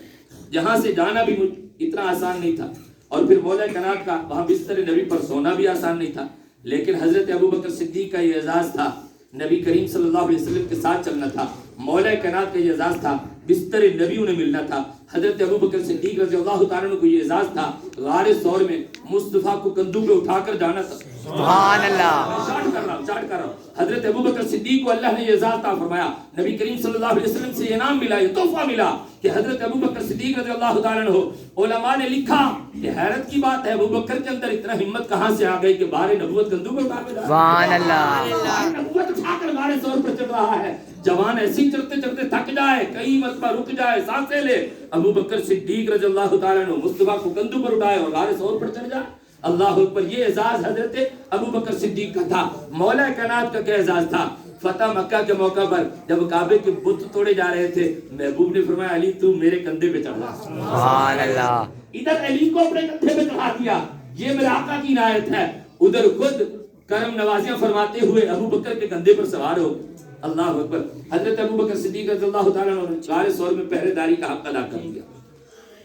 جہاں سے جانا بھی اتنا آسان نہیں تھا, اور پھر مولا کائنات کا وہاں بستر نبی پر سونا بھی آسان نہیں تھا. لیکن حضرت ابو بکر صدیق کا یہ اعزاز تھا, نبی کریم صلی اللہ علیہ وسلم کے ساتھ چلنا تھا. مولا کائنات کا یہ اعزاز تھا, بستر نبی انہیں ملنا تھا. حضرت ابو بکر صدیق رضی اللہ تعالیٰ عنہ کو یہ اعزاز تھا, غار ثور میں مصطفیٰ کو کندھوں پہ اٹھا کر جانا تھا. سبحان اللہ. چاٹ کر رہا ہوں. حضرت ابو بکر صدیق کو اللہ نے یہ اعزاز عطا فرمایا. نبی کریم صلی اللہ علیہ وسلم سے انعام ملا, یہ تحفہ ملا کہ حضرت ابو بکر صدیق رضی اللہ تعالیٰ عنہ, علماء نے لکھا کہ حیرت کی بات ہے ابو بکر کے اندر اتنا ہمت کہاں سے آ گئی کہ بار نبوت کندھوں پہ اٹھا کے جا رہا ہے. سبحان اللہ. نبوت اٹھا کر غار ثور پر چڑھ رہا ہے. جوان ایسے چڑھتے چڑھتے تھک جائے, کئی مرتبہ رک جائے, سانسیں لے, ابو بکر صدیق رضی اللہ تعالیٰ عنہ مصطفیٰ کو کندھوں پر اٹھائے اور غار ثور پر چڑھ جائے. اللہ اکبر. یہ اعزاز حضرت ابو بکر صدیق کا تھا. مولا کائنات کا کیا اعزاز تھا؟ فتح مکہ کے موقع پر جب کعبے کے بت توڑے جا رہے تھے, محبوب نے فرمایا علی تو میرے کندھے پہ چڑھ جا. سبحان اللہ. ادھر علی کو اپنے کندھے پہ چڑھا دیا, یہ میرے آقا کی عنایت ہے. ادھر خود کرم نوازیاں فرماتے ہوئے ابو بکر کے کندھے پر سوار ہو. اللہ اکبر. حضرت ابو بکر صدیق رضی اللہ تعالیٰ عنہ نے غار ثور میں پہرے داری کا حق ادا کر دیا.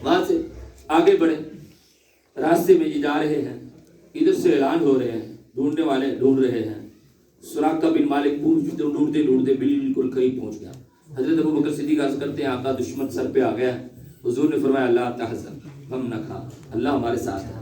وہاں سے آگے بڑھے, راستے میں یہ جا رہے ہیں, ادھر سے اعلان ہو رہے ہیں, ڈھونڈنے والے ڈھونڈ رہے ہیں. سراقہ بن مالک ڈھونڈتے ڈھونڈتے بالکل قریب پہنچ گیا. حضرت ابو بکر صدیق عرض کرتے ہیں آقا دشمن سر پہ آ گیا. حضور نے فرمایا اللہ تحزن غم نہ کھا, اللہ ہمارے ساتھ ہے,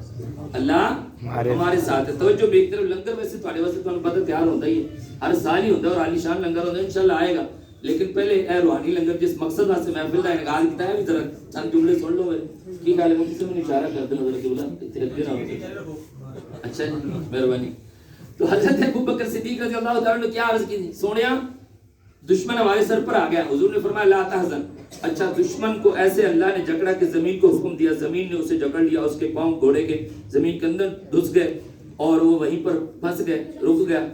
اللہ ہمارے ساتھ ہے. توجہ بھی ایک طرف لنگر ویسے تھوڑے واسطے تمہیں پتہ تیار ہوتا ہی ہے, ہر سال ہی ہوتا ہے اور عالی شان لنگر ہوتا ہے, انشاءاللہ آئے گا. لیکن پہلے اے روحانی لنگر جس مقصد واسطے محفل کا انعقاد کیتا ہے, بھی ذرا چند جملے سن لو میرے کی خیال ہے. مجھ سے میں اشارہ کر دوں حضرت بولا اتنے نہ ہو. اچھا جی, مہربانی. تو حضرت ابو بکر صدیق رضی اللہ تعالیٰ نے کیا عرض کی تھی؟ سونیا دشمن ہمارے سر پر آ گیا. حضور نے فرمایا لا تحزن. اچھا دشمن کو ایسے اللہ نے جکڑا کہ زمین کو حکم دیا, زمین نے اسے جکڑ لیا, اس کے پاؤں گھوڑے کے زمین کے اندر گھس گئے اور وہ وہیں پر پھنس گئے, رک گیا.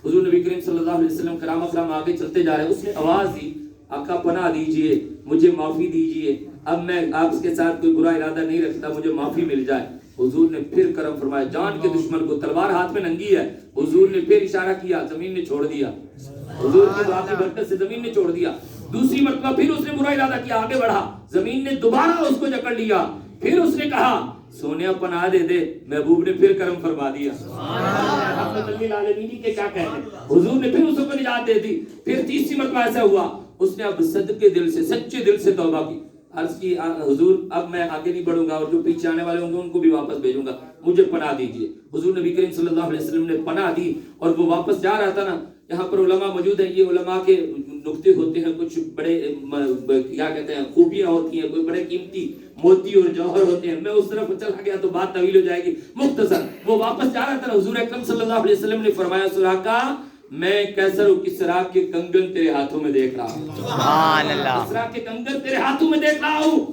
حضور نبی کریم صلی اللہ علیہ وسلم کرام اکرام آگے چلتے جا رہے ہیں. اس نے آواز دی آقا پناہ دیجئے, مجھے معافی دیجئے, اب میں آپ کے ساتھ کوئی برا ارادہ نہیں رکھتا, مجھے معافی مل جائے. حضور نے پھر کرم فرمایا, جان کے دشمن کو, تلوار ہاتھ میں ننگی ہے, حضور نے پھر اشارہ کیا, زمین نے چھوڑ دیا. حضور کی دعا کی برکت سے زمین نے چھوڑ دیا. دوسری مرتبہ پھر اس نے برا ارادہ کیا, آگے بڑھا, زمین نے دوبارہ اس کو جکڑ لیا. پھر اس نے کہا سونیا پناہ دے دے, محبوب نے پھر کرم فرما دیا. رحمت للعالمین کے کیا کہتے ہیں, حضور نے پھر اس کو نجات دے دی. پھر تیسری مرتبہ ایسا ہوا, اس نے اب صدقے دل سے, سچے دل سے توبہ کی. عرض کی حضور اب میں آگے نہیں بڑھوں گا, اور جو پیچھے آنے والے ہوں گے ان کو بھی واپس بھیجوں گا, مجھے پناہ دیجئے. حضور نبی کریم صلی اللہ علیہ وسلم نے پناہ دی, اور وہ واپس جا رہا تھا نا. یہاں پر علماء موجود ہیں, یہ علماء کے نکتے ہوتے ہیں, کچھ بڑے کیا کہتے ہیں خوبیاں ہوتی ہیں, کوئی بڑے قیمتی موتی اور جوہر ہوتے ہیں. میں اس طرف چلا گیا تو بات طویل ہو جائے گی. مختصر وہ واپس جا رہا تھا, حضور اکرم صلی اللہ علیہ وسلم نے فرمایا سراقہ میں کیسر و کسرا کے کنگن تیرے ہاتھوں میں دیکھ رہا ہوں. سبحان اللہ. کسرا کے کنگن تیرے ہاتھوں میں دیکھ رہا ہوں.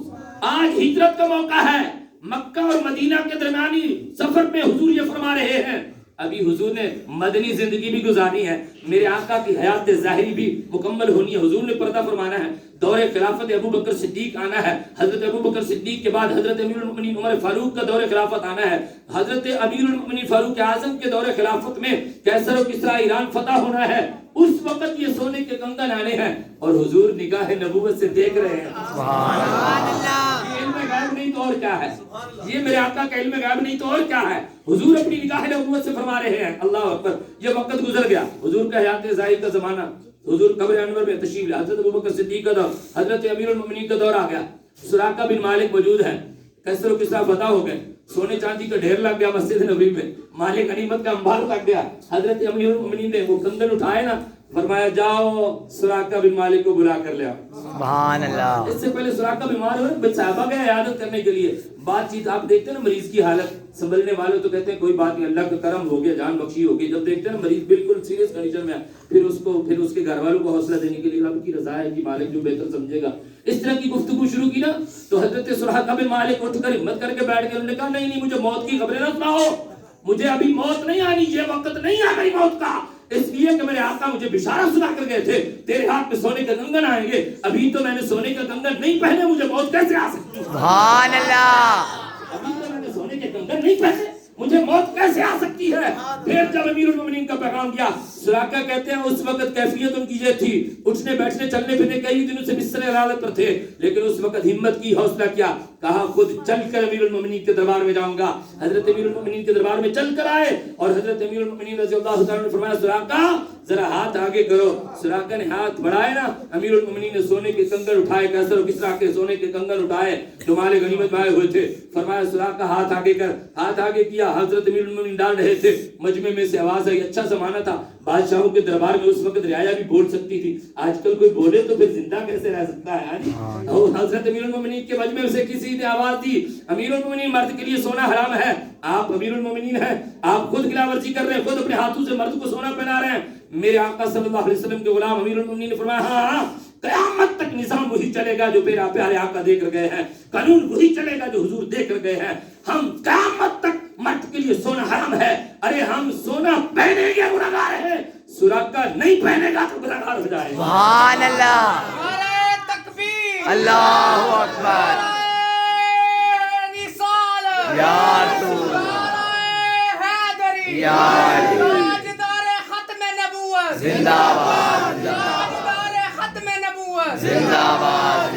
آج ہجرت کا موقع ہے, مکہ اور مدینہ کے درمیانی سفر میں حضور یہ فرما رہے ہیں. ابھی حضور نے مدنی زندگی بھی گزاری ہے, میرے آقا کی حیات ظاہری بھی مکمل ہونی ہے. حضور نے پردہ فرمانا ہے, دور خلافت ابو بکر صدیق آنا ہے. حضرت ابو بکر صدیق کے بعد حضرت امیر المؤمنین عمر فاروق کا دور خلافت آنا ہے. حضرت امیر المؤمنین فاروق اعظم کے دور خلافت میں کیسر و کسرا ایران فتح ہونا ہے. اس وقت یہ سونے کے کنگن آنے ہیں, اور حضور نگاہ نبوت سے دیکھ رہے ہیں. سبحان اللہ. یہ علم غیب نہیں تو اور کیا ہے, یہ میرے آقا کا علم غیب نہیں تو اور کیا ہے. حضور اپنی نگاہ نبوت سے فرما رہے ہیں. اللہ اکبر. یہ وقت گزر گیا, حضور کا حیات ظاہر کا زمانہ, حضور قبر انور میں تشریف لے, حضرت ابوبکر صدیق کا دور, حضرت امیر المؤمنین کا دور آ گیا. سراقہ بن مالک موجود ہیں, کیسر و کسرا فتح ہو گئے, سونے چاندی کا ڈھیر لگ گیا مسجد نبوی میں, مال غنیمت کا انبار لگ گیا. حضرت امیر المؤمنین نے وہ کنگن اٹھائے نا, فرمایا جاؤ سراقہ بن مالک کو بلا کر لیا. سبحان اللہ. اس سے پہلے سراقہ بیمار ہوئے, صحابہ گئے عیادت کرنے کے لیے. بات چیت آپ دیکھتے ہیں نا, مریض کی حالت سنبھلنے والے تو کہتے ہیں کوئی بات نہیں, اللہ کا کرم ہو گیا, جان بخشی ہوگی. جب دیکھتے ہیں نا مریض بالکل سیریس کنڈیشن میں ہے, پھر اس کے گھر والوں کو حوصلہ دینے کے لیے رب کی رضا ہے کہ مالک جو بہتر سمجھے گا, اس طرح کی گفتگو شروع کی نا, تو حضرت سراقہ بن مالک اٹھ کر ہمت کر کے بیٹھ گئے. انہوں نے کہا نہیں مجھے موت کی خبریں نہ سناؤ, مجھے ابھی موت نہیں آنی, یہ وقت نہیں آ گئی موت کا. اس لیے کہ میرے آقا مجھے بشارت سنا کر گئے تھے تیرے ہاتھ میں سونے کے کنگن آئیں گے, ابھی تو میں نے سونے کے کنگن نہیں پہنے, مجھے موت کیسے آ سکتی. سبحان اللہ. ابھی تو میں نے سونے کے کنگن نہیں پہنے, مجھے موت کیسے آ سکتی ہے. پھر جب امیر المؤمنین کا پیغام گیا, سراقہ کہتے ہیں اس وقت کیفیت ان کی یہ تھی, اٹھنے بیٹھنے چلنے پھرنے کئی دنوں سے بستر حالت پر تھے, لیکن اس وقت ہمت کی, حوصلہ کیا, کہا خود چل کر امیر المؤمنین کے دربار میں جاؤں گا. حضرت امیر المؤمنین کے دربار میں چل کر آئے, اور حضرت امیر المؤمنین رضی اللہ تعالیٰ نے فرمایا سراقہ ذرا ہاتھ آگے کرو. سراقہ نے ہاتھ بڑھائے نا, امیر المؤمنین نے سونے کے کنگن اٹھائے, کیسر و کسرا کے سونے کے کنگن اٹھائے جو مال غنیمت میں آئے ہوئے تھے. فرمایا سراقہ ہاتھ آگے کر, ہاتھ آگے کیا. حضرت امیر المؤمنین ڈال رہے تھے, مجمع میں سے آواز آئی. اچھا زمانہ تھا, بادشاہوں کے دربار میں اس وقت رعایا بھی بول سکتی تھی, آج کل کوئی بولے تو پھر زندہ کیسے رہ سکتا ہے. اور حضرت امیر المؤمنین کے مجمع سے کسی نے آواز دی, امیر المؤمنین مرد کے لیے سونا حرام ہے, آپ امیر المؤمنین ہیں, آپ خود خلاف ورزی کر رہے ہیں, خود اپنے ہاتھوں سے مرد کو سونا پہنا رہے ہیں. میرے آقا صلی اللہ علیہ وسلم کے غلام امیر المؤمنین نے فرمایا ہاں قیامت تک نظام وہی چلے گا جو میرا پیارے آقا دے کر گئے ہیں, قانون وہی چلے گا جو حضور دے کر گئے ہیں. ہم قیامت تک مرد کے لیے سونا حرام ہے. ارے ہم سونا پہنیں گے گناہگار ہیں, سراقہ نہیں پہنے گا تو گناہگار ہو جائے. سبحان اللہ. نعرہ تکبیر, اللہ اکبر. نعرہ رسالت, یا رسول, نعرہ حیدری, یا علی, تاجدار ختم نبوت, زندہ باد, تاجدار ختم نبوت, زندہ باد.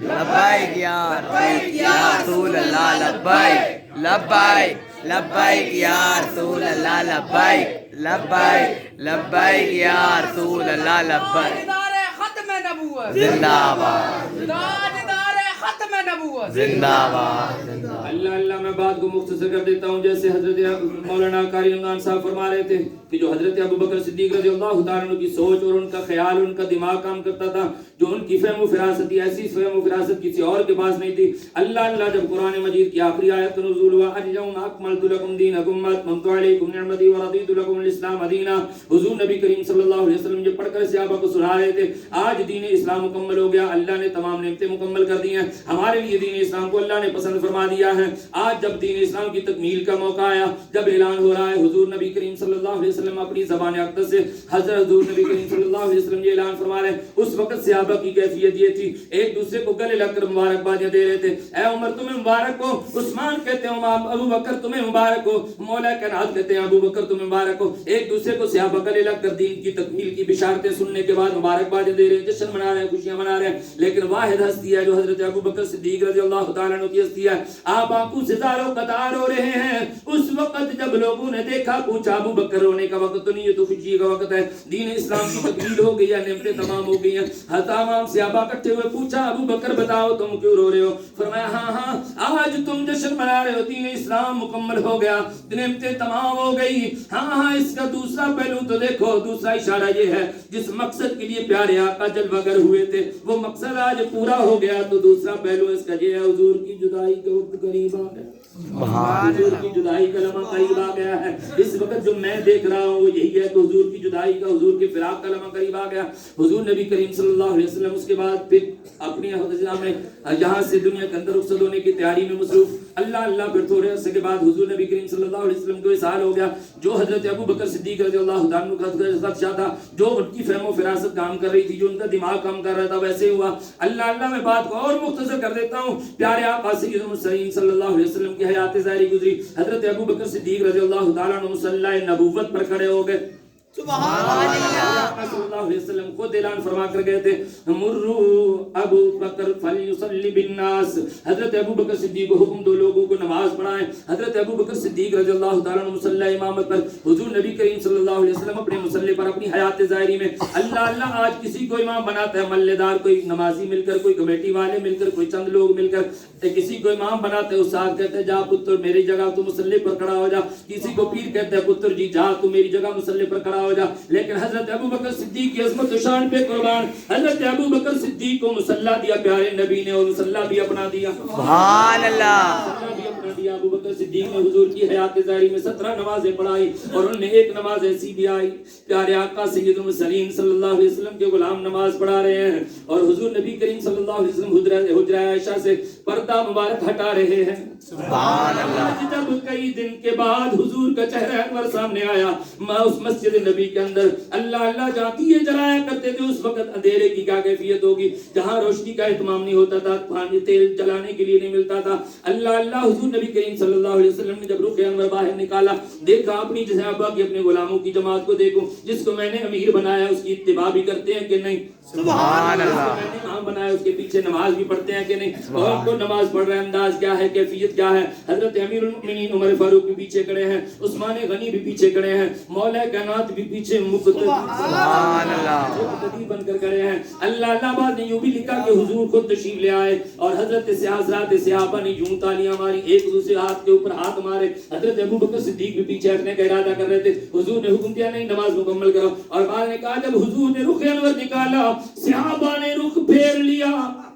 لبیک لبیک یا رسول اللہ, لبیک لبیک لبیک یا رسول اللہ, لبیک لبیک لبیک یا رسول اللہ, لبیک. تاجدار ختم نبوت, زندہ باد, تاجدار ختم نبوت. زندہ باد. اللہ اللہ میں بات کو مختصر کر دیتا ہوں. جیسے حضرت مولانا قاری رمضان صاحب فرما رہے تھے کہ جو حضرت ابو بکر صدیق رضی اللہ تعالیٰ عنہ کی سوچ اور ان کا خیال، ان کا دماغ کام کرتا تھا، جو ان کی فہم و فراست تھی، ایسی فہم و فراست کسی اور کے پاس نہیں تھی. اللہ جب قرآن مجید کی آخری آیت نزول ہوا، اليوم اکملت لکم دینکم واتممت علیکم نعمتی ورضیت لکم الاسلام دینا، حضور نبی کریم صلی اللہ علیہ وسلم یہ پڑھ کر صحابہ کو سنا رہے تھے آج دین اسلام مکمل ہو گیا، اللہ نے تمام نعمتیں مکمل کر دی ہیں، ہمارے لیے دین اسلام کو اللہ نے پسند فرما دیا ہے. آج جب دین اسلام کی تکمیل کا موقع آیا، جب اعلان ہو رہا ہے، حضور نبی کریم صلی اللہ علیہ وسلم اپنی زبان اقدس سے حضور نبی کریم صلی اللہ علیہ وسلم یہ اعلان فرما رہے ہیں. اس وقت صحابہ کی کیفیت یہ تھی، ایک دوسرے کو گلے لگ کر مبارکبادیاں دے رہے تھے. اے عمر تمہیں مبارک ہو، عثمان کہتے ہیں ابو بکر تمہیں مبارک ہو، مولا کائنات کہتے ہیں ابو بکر تمہیں مبارک ہو. ایک دوسرے کو صحابہ گلے لگ کر دین کی تکمیل کی بشارتیں سننے کے بعد مبارکبادیں دے رہے ہیں، جشن منا رہے ہیں، خوشیاں منا رہے ہیں. لیکن واحد ہستی ہے جو حضرت ابو بکر صدیق رضی اللہ تعالیٰ عنہ کی ہستی ہے. آپ آنکھوں سے زاروں قطار ہو رہے ہیں. اس وقت جب لوگوں نے دیکھا، پوچھا ابو بکر رونے کا وقت تو نہیں، یہ تو خوشی کا وقت ہے، دین اسلام کی تکمیل ہو گئی ہے، نعمتیں تمام ہو گئی ہیں. تمام صحابہ اکٹھے ہوئے پوچھا ابو بکر بتاؤ تم کیوں رو رہے ہو؟ فرمایا ہاں آج تم جشن منا رہے ہو، دین اسلام مکمل ہو گیا، نعمتیں تمام ہو گئی. ہاں اس کا دوسرا پہلو تو دیکھو، دوسرا اشارہ یہ ہے جس مقصد کے لیے پیارے آقا جلوہ گر ہوئے تھے وہ مقصد آج پورا ہو گیا. تو دوسرا پہلو اس کا یہ ہے، حضور کی جدائی کا وقت قریب آ گیا، حضور کی جدائی کا لمحہ قریب آ گیا ہے. اس وقت جو میں دیکھ رہا ہوں وہ یہی ہے کہ حضور کی جدائی کا، حضور کی فراق کا لمحہ قریب آ گیا. حضور نبی کریم صلی اللہ علیہ وسلم اس کے بعد پھر اپنی میں یہاں سے دنیا کے اندر رخصت ہونے کی تیاری میں مصروف. اللہ پھر تھوڑے عرصے کے بعد حضور نبی کریم صلی اللہ علیہ وسلم کو وصال ہو گیا. جو حضرت ابو بکر صدیق رضی اللہ عنہ کا خدشہ تھا، جو ان کی فہم و فراست کام کر رہی تھی، جو ان کا دماغ کام کر رہا تھا، ویسے ہوا. اللہ میں بات کو اور مختصر کر دیتا ہوں. پیارے آقا سید المرسلین صلی اللہ علیہ وسلم کی حیات ظاہری گزری. حضرت ابو بکر صدیق رضی اللہ تعالیٰ عنہ مصلی نبوت پر کھڑے ہو گئے. سبحان اللہ. صلی اللہ علیہ وسلم خود اعلان فرما کر گئے تھے، مرو ابو بکر فلیصلی بالناس. حضرت ابو بکر صدیق کو حکم دو لوگوں کو نماز پڑھائیں. حضرت ابو بکر صدیق رضی اللہ تعالیٰ عنہ مصلی امامت پر، حضور نبی کریم صلی اللہ علیہ وسلم اپنے مصلی پر اپنی حیات ظاہری میں اللہ آج کسی کو امام بناتا ہے، محلے دار کوئی نمازی مل کر، کوئی کمیٹی والے مل کر، کوئی چند لوگ مل کر کسی کو امام بناتے ہیں. استاد کہتے ہیں جا پتر میری جگہ تو مصلی پر کھڑا ہو جا. کسی کو پیر کہتے ہیں پتر جی جا تو میری جگہ مصلی پر کھڑا ہو جا. لیکن حضرت ابو بکر صدیق کی عظمت و شان پہ قربان، حضرت ابو بکر صدیق کو مصلی دیا پیارے نبی نے، اور مصلی بھی اپنا دیا. سبحان اللہ. ابو بکر صدیق نے حضور کی حیات ظاہری میں 17 نمازیں پڑھائی، اور ان میں ایک نماز ایسی بھی آئی، پیارے آقا سید المرسلین صلی اللہ علیہ وسلم کے غلام نماز پڑھا رہے ہیں، اور حضور نبی کریم صلی اللہ علیہ وسلم حجرہ عائشہ سے پردہ مبارک ہٹا رہے ہیں. سبحان اللہ. جب کئی دن کے بعد حضور کا چہرہ انور سامنے آیا، اس مسجد نبی کے اندر اللہ جہاں دیے جلایا کرتے تھے، اس وقت اندھیرے کی کیا کیفیت ہوگی، جہاں روشنی کا اہتمام نہیں ہوتا تھا، پانی تیل جلانے کے لیے نہیں ملتا تھا. اللہ حضور نبی کریم صلی اللہ علیہ وسلم نے جب رخ انور باہر نکالا، دیکھا اپنی صحابہ کی، اپنے غلاموں کی جماعت کو دیکھو، جس کو میں نے امیر بنایا اس کی اتباع بھی کرتے ہیں کہ نہیں؟ سبحان اللہ. میں نے امام بنایا اس کے پیچھے نماز بھی پڑھتے ہیں کہ نہیں؟ اور کو نماز پڑھ رہے ہیں، انداز کیا ہے، کیفیت کیا ہے؟ حضرت امیر المؤمنین عمر فاروق بھی پیچھے کھڑے ہیں، عثمان غنی بھی پیچھے کھڑے ہیں، مولا کائنات بھی پیچھے سبحان اللہ بن کر کھڑے ہیں. اللہ بعد نے یوں بھی لکھا کہ حضور خود تشریف لے آئے، اور حضرت حضرات صحابہ نے یوں تالیاں ماری، ایک دوسرے ہاتھ کے اوپر ہاتھ مارے. حضرت ابو بکر صدیق بھی پیچھے ہٹنے کا ارادہ کر رہے تھے. حضور نے حکم دیا نہیں نماز مکمل کرو، اور بعد نے کہا جب حضور نے رخ انور نکالا، صحابہ نے رخ پھیر لیا.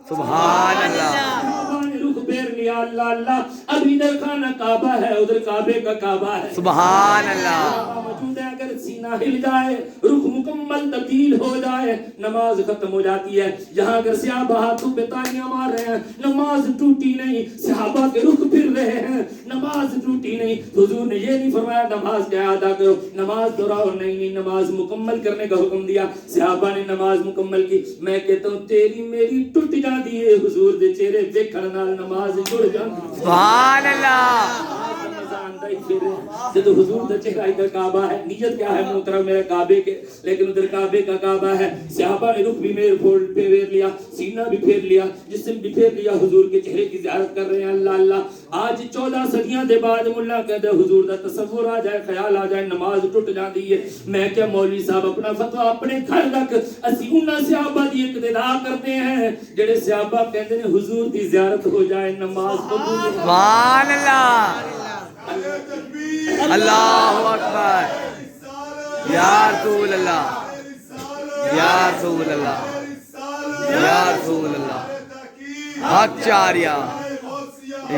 سبحان اللہ. صحابہ نے رخ پھیر لیا. اللہ اب ادھر خانہ کعبہ ہے، ادھر کعبے کا کعبہ ہے. سبحان اللہ. موجود ہے، اگر سینہ ہل جائے، رخ مکمل تبدیل ہو جائے، نماز ختم ہو جاتی ہے. یہاں اگر صحابہ ہاتھوں پہ تالیاں مار رہے ہیں، نماز ٹوٹی نہیں. صحابہ کے رخ پھر رہے ہیں، نماز ٹوٹی نہیں. حضور نے یہ نہیں فرمایا نماز کیا ادا کرو، نماز دہراؤ، نہیں، نماز مکمل کرنے کا حکم دیا. صحابہ نے نماز مکمل کی. میں کہتا ہوں تیری میری ٹوٹ جاتی ہے، حضور دے چہرے دیکھن نال نماز جڑ جاتی. سبحان اللہ. جب حضور کا چہرہ ادھر کعبہ ہے، نیت کیا ہے محترم میرے کعبے کے، لیکن ادھر کعبے کا کعبہ ہے. صحابہ نے رخ بھی پھیر لیا، سینہ بھی پھیر لیا، جسم بھی پھیر لیا، حضور کے چہرے کی زیارت کر رہے ہیں. اللہ آج 14 صدیاں دے بعد ملا کہتے حضور دا تصور آ جائے، خیال آ جائے، نماز ٹوٹ جاتی ہے. میں کیا مولوی صاحب اپنا فتویٰ اپنے گھر رکھ، اسی انہاں صحابہ دی اقتدا کرتے ہیں جڑے صحابہ کہتے ہیں حضور دی زیارت ہو جائے، نماز قبول. سبحان اللہ. اللہ اکبر یا رسول اللہ یا رسول اللہ یا رسول اللہ حق چاریا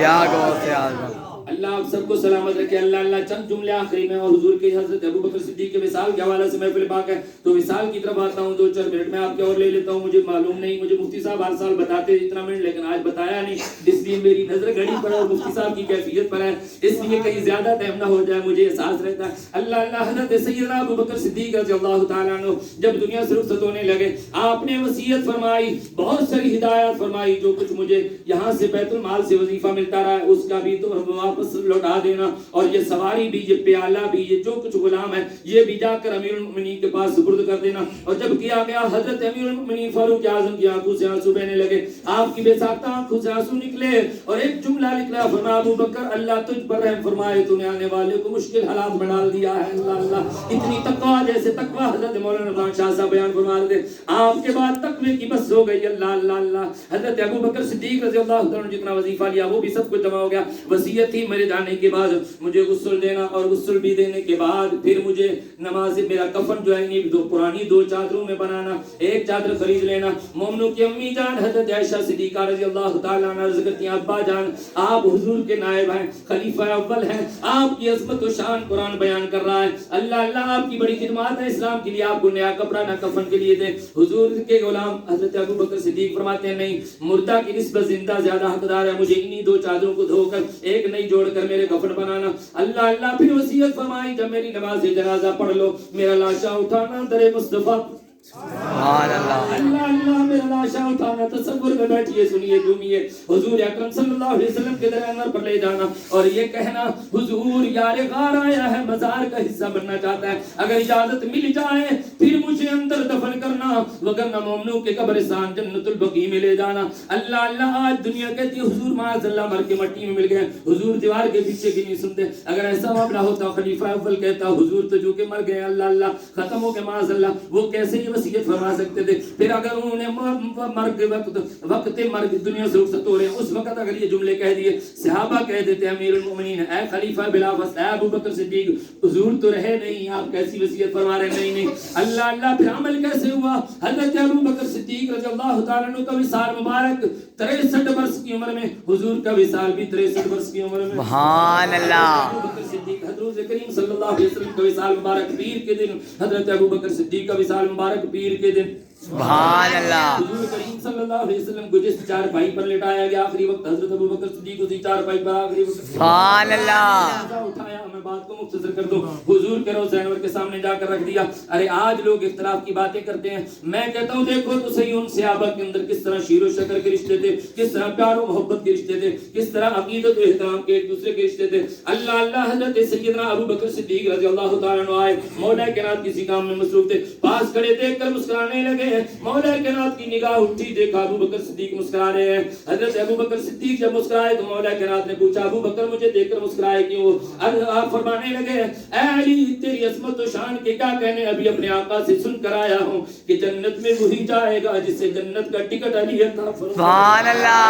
یا غوث اعظم. اللہ آپ سب کو سلامت رکھے. اللہ چند جملے آخری میں اور حضور کے حضرت ابوبکر صدیق کے وصال کے حوالے سے محفل پاک ہے تو وصال کی طرف آتا ہوں. 2-4 منٹ میں آپ کے اور لے لیتا ہوں. مجھے معلوم نہیں, مجھے مفتی صاحب ہر سال بتاتے اتنا منٹ, لیکن آج بتایا نہیں, اس لیے میری نظر گھڑی پر اور مفتی صاحب کی کیفیت پر ہے, اس لیے کہیں زیادہ ٹائم نہ ہو جائے, مجھے احساس رہتا ہے. اللہ حضرت سیدنا ابوبکر صدیق رضی اللہ تعالیٰ عنہ جب دنیا سے رخصت ہونے لگے, آپ نے وصیت فرمائی, بہت ساری ہدایات فرمائی, جو کچھ مجھے یہاں سے بیت المال سے وظیفہ ملتا رہا ہے اس کا بھی تو واپس لوٹا دینا, اور یہ سواری بھی, یہ پیالہ بھی, یہ جو کچھ غلام ہے یہ بھی جا کر امیر المؤمنین کے پاس سپرد کر دینا. اور جب کیا گیا, حضرت امیر المؤمنین فاروق اعظم کی آنکھوں سے آنسو بہنے لگے, آپ کی بے ساختہ آنکھوں سے آنسو نکلے اور ایک جملہ نکلا, فرمایا ابو بکر اللہ تجھ پر رحم فرمائے, تو نے آنے والے کو مشکل حالات میں ڈال دیا ہے. اللہ اتنی تقویٰ, جیسے تقویٰ حضرت مولانا رضوان شاہ صاحب بیان فرما رہے تھے, آپ کے بعد تقوی کی بس ہو گئی. اللہ حضرت ابو بکر صدیق رضی اللہ عنہ جتنا وظیفہ لیا وہ بھی سب کچھ جمع ہو گیا. وصیت تھی میرے جانے کے بعد مجھے غسل دینا, اور غسل بھی دینے کے بعد پھر مجھے نماز, میرا کفن جو ہے دو پرانی 2 چادروں میں بنانا, ایک چادر خرید لینا. مومنوں کی امی جان حضرت عائشہ صدیقہ رضی اللہ تعالیٰ عنہ عرض کرتی ہیں, ابا جان آپ حضور کے نائب ہیں, خلیفہ اول ہیں, آپ کی عظمت و شان قرآن بیان کر رہا ہے. اللہ آپ کی بڑی خدمات ہے اسلام کے لیے, آپ کو نیا کپڑا نہ کفن کے لیے دیں. حضور کے غلام حضرت ابو بکر صدیق فرماتے ہیں نہیں, مردہ کی نسبت زندہ زیادہ حقدار ہے, مجھے انہی 2 چادروں کو دھو کر ایک نئی جوڑ کر میرے کفن بنانا. اللہ پھر وصیت فرمائی, جب میری نماز جنازہ پڑھ لو میرا لاشا اٹھانا در مصطفیٰ. سبحان اللہ میرا لاشا اٹھانا, تصور میں بیٹھیے, سنیے, جھومیے, حضور اکرم صلی اللہ علیہ وسلم کے درانور پر لے جانا اور یہ کہنا حضور یار غار آیا ہے, مزار کا حصہ بننا چاہتا ہے, اگر اجازت مل جائے پھر مجھے اندر دفن کرنا, وگرنہ مومنوں کے قبرستان جنت البقیع میں لے جانا. اللہ آج دنیا کہتی ہے حضور معاذ اللہ مر کے مٹی میں مل گئے, حضور دیوار کے پیچھے کی نہیں سنتے. اگر ایسا معاملہ ہوتا, خلیفہ اول کہتا حضور تو جو کہ مر گئے, اللہ ختم ہو گئے معاذ اللہ, وہ کیسے یہ وصیت فرما سکتے تھے؟ پھر اگر انہوں نے مرگ وقت مرگ دنیا سے رخصت ہو رہے ہیں اس وقت اگر یہ جملے کہہ دیے, صحابہ کہہ دیتے امیر المؤمنین اے خلیفہ بلا فصل, اے ابو بکر صدیق حضور تو رہے نہیں, آپ کیسی وصیت فرما رہے ہیں؟ نہیں. اللہ پھر عمل کیسے ہوا؟ حضرت ابو بکر صدیق رضی اللہ تعالیٰ عنہ کا وصال مبارک 63 برس کی عمر میں, حضور کا وصال بھی 63 برس کی عمر میں. سبحان اللہ. ابو بکر صدیق حضرت کریم صلی اللہ علیہ وسلم کا وصال مبارک پیر کے دن, حضرت ابو بکر صدیق کا وصال مبارک پیر کے دن. سبحان اللہ. حضور کریم صلی اللہ علیہ وسلم کو جس 4 پائی پر لٹایا گیا آخری وقت, حضرت ابو بکر صدیق اسی 4 پائی پر آخری وقت سبحان اللہ اٹھایا. میں بات کو مختصر کر دوں, حضور کے روضہ انور کے سامنے جا کر رکھ دیا. ارے آج لوگ اختلاف کی باتیں کرتے ہیں, میں کہتا ہوں دیکھو تو صحیح ان صحابہ کے اندر کس طرح شیر و شکر کے رشتے تھے, کس طرح پیار و محبت کے رشتے تھے, کس طرح عقیدت و احترام کے ایک دوسرے کے رشتے تھے. اللہ حضرت سیدنا ابو بکر صدیق رضی اللہ تعالیٰ عنہ آئے, مولا کائنات کسی کام میں مصروف تھے, پاس کھڑے دیکھ کر مسکرانے لگے. مولا کائنات کی نگاہ اٹھی, دیکھا ابو بکر صدیق مسکرا رہے ہیں. حضرت ابو بکر صدیق جب مسکرائے تو مولا کائنات نے پوچھا ابو بکر مجھے دیکھ کر مسکرائے کیوں؟ آپ فرمانے لگے اے علی تیری عظمت و شان کے کیا کہنے, ابھی اپنے آقا سے سن کر آیا ہوں کہ جنت میں وہی جائے گا جسے جنت کا ٹکٹ علی عطا فرمائے. سبحان اللہ.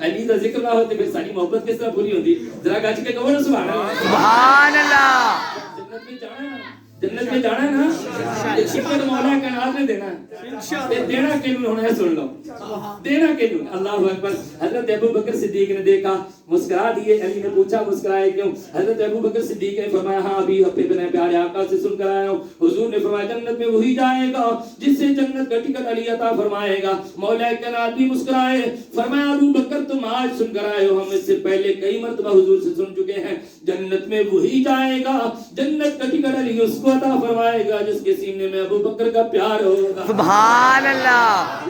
علی کا ذکر نہ ہوتے پھر ساری محبت کس طرح پوری ہوتی؟ ذرا گاج کے کہو نا سبحان اللہ. سبحان اللہ. جنت میں جانا ہے نا, جنت میں جانا ہے نا, ٹکٹ مولا کائنات نے دینا ہے. دینا کیوں ہونا ہے سن لو, دینا کیوں. اللہ اکبر. حضرت ابو بکر صدیق نے دیکھا, مسکرا دیے. علی نے پوچھا مسکرائے کیوں؟ حضرت ابو بکر صدیق نے فرمایا ہاں ابھی اپنے پیارے آقا سے سن کر آیا ہوں. حضور نے فرمایا جنت میں وہی جائے گا جس سے جنت کا ٹکٹ علی عطا فرمائے گا. مولا کائنات بھی مسکرائے, فرمایا ابو بکر تم آج سن کر آئے ہو, ہم اس سے پہلے کئی مرتبہ حضور سے سن چکے ہیں. جنت میں وہی جائے گا, جنت کا ٹکٹ علی اس کو عطا فرمائے گا جس کے سینے میں ابو بکر کا پیار ہوگا. سبحان اللہ.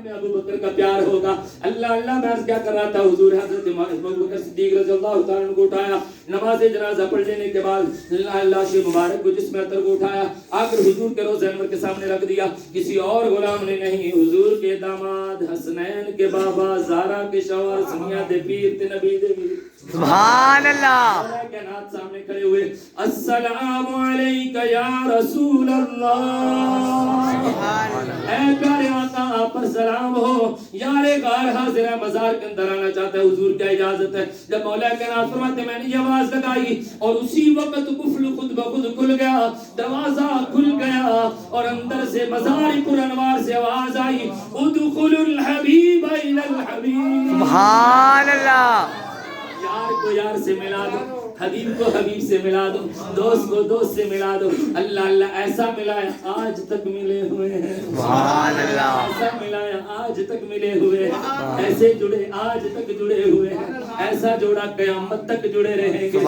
میں ابو بکر کا پیار ہوگا. اللہ میں کیا کر رہا تھا, حضور حضرت ابو بکر صدیق رضی اللہ تعالیٰ عنہ کو اٹھایا, نماز جنازہ پڑھ لینے کے بعد لاش مبارک کو جسم اطہر کو اٹھایا, آ کر حضور کے روضہ انور کے سامنے رکھ دیا. کسی اور غلام نے نہیں, حضور کے داماد حسنین کے بابا, زہرا کے شوہر, سمیہ دے پیر تے نبی دے پیر. سبحان اللہ. کائنات سامنے کھڑے ہوئے, السلام علیکہ یا رسول اللہ, اے پیارے آقا آپ پر سلام سلام ہو. یار غار حاضر ہے مزار کے اندر آنا چاہتا ہے, حضور کیا اجازت ہے؟ جب مولا کائنات فرماتے میں نے یہ آواز لگائی اور اسی وقت قفل خود بخود کھل گیا, دروازہ کھل گیا اور اندر سے مزار پر انوار سے آواز آئی, ادخل الحبیب الی الحبیب. سبحان اللہ. یار کو یار سے ملا دو, حبیب کو حبیب سے ملا دو, دوست کو دوست سے ملا دو. اللہ اللہ ایسا ملایا آج تک ملے ہوئے ہیں. سبحان اللہ. ایسا ملایا آج تک ملے ہوئے ہیں, ایسے جڑے آج تک جڑے ہوئے ہیں, ایسا جوڑا قیامت تک جڑے رہیں گے.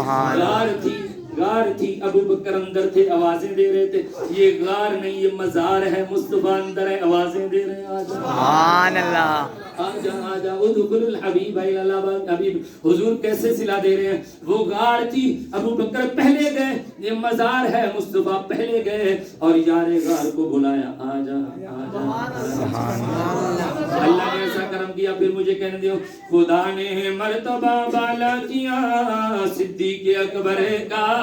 غار تھی ابو بکر اندر تھے آوازیں دے رہے تھے, یہ غار نہیں یہ مزار ہے, مصطفیٰ اندر ہے آوازیں دے رہے ہیں. آجا سبحان اللہ. آجا آجا ادخل الحبیب الی اللہ. حبیب حضور کیسے سلا دے رہے ہیں, وہ غار تھی ابو بکر پہلے گئے, یہ مزار ہے مصطفیٰ پہلے گئے اور یار غار کو بلایا آجا آجا. اللہ نے ایسا کرم کیا. پھر مجھے کہنے دیو, خدا نے مرتبہ بالا کیا صدیق اکبر کا.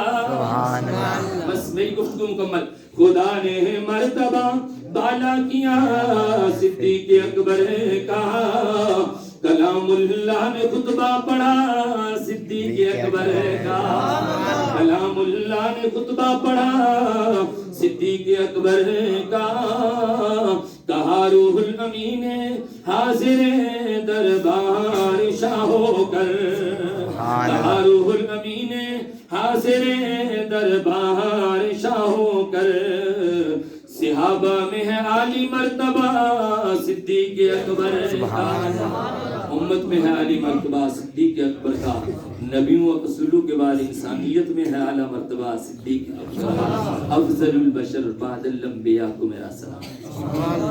بس میری گفتگو مکمل. خدا نے مرتبہ بالا کیا صدیق اکبر کا, کلام اللہ نے خطبہ پڑھا صدیق اکبر کا, کلام اللہ نے خطبہ پڑھا صدیق اکبر کا. کہا روح الامین حاضر دربار شاہ ہو کر, کہا روح الامین حاضر دربار شاہ ہو کر, صحابہ میں ہے عالی مرتبہ صدیق اکبر کا, امت میں ہے عالی مرتبہ صدیق اکبر کا, نبیوں و رسولوں کے بعد انسانیت میں ہے اعلیٰ مرتبہ صدیق اکبر. افضل البشر بعد الانبیاء کو میرا سلام.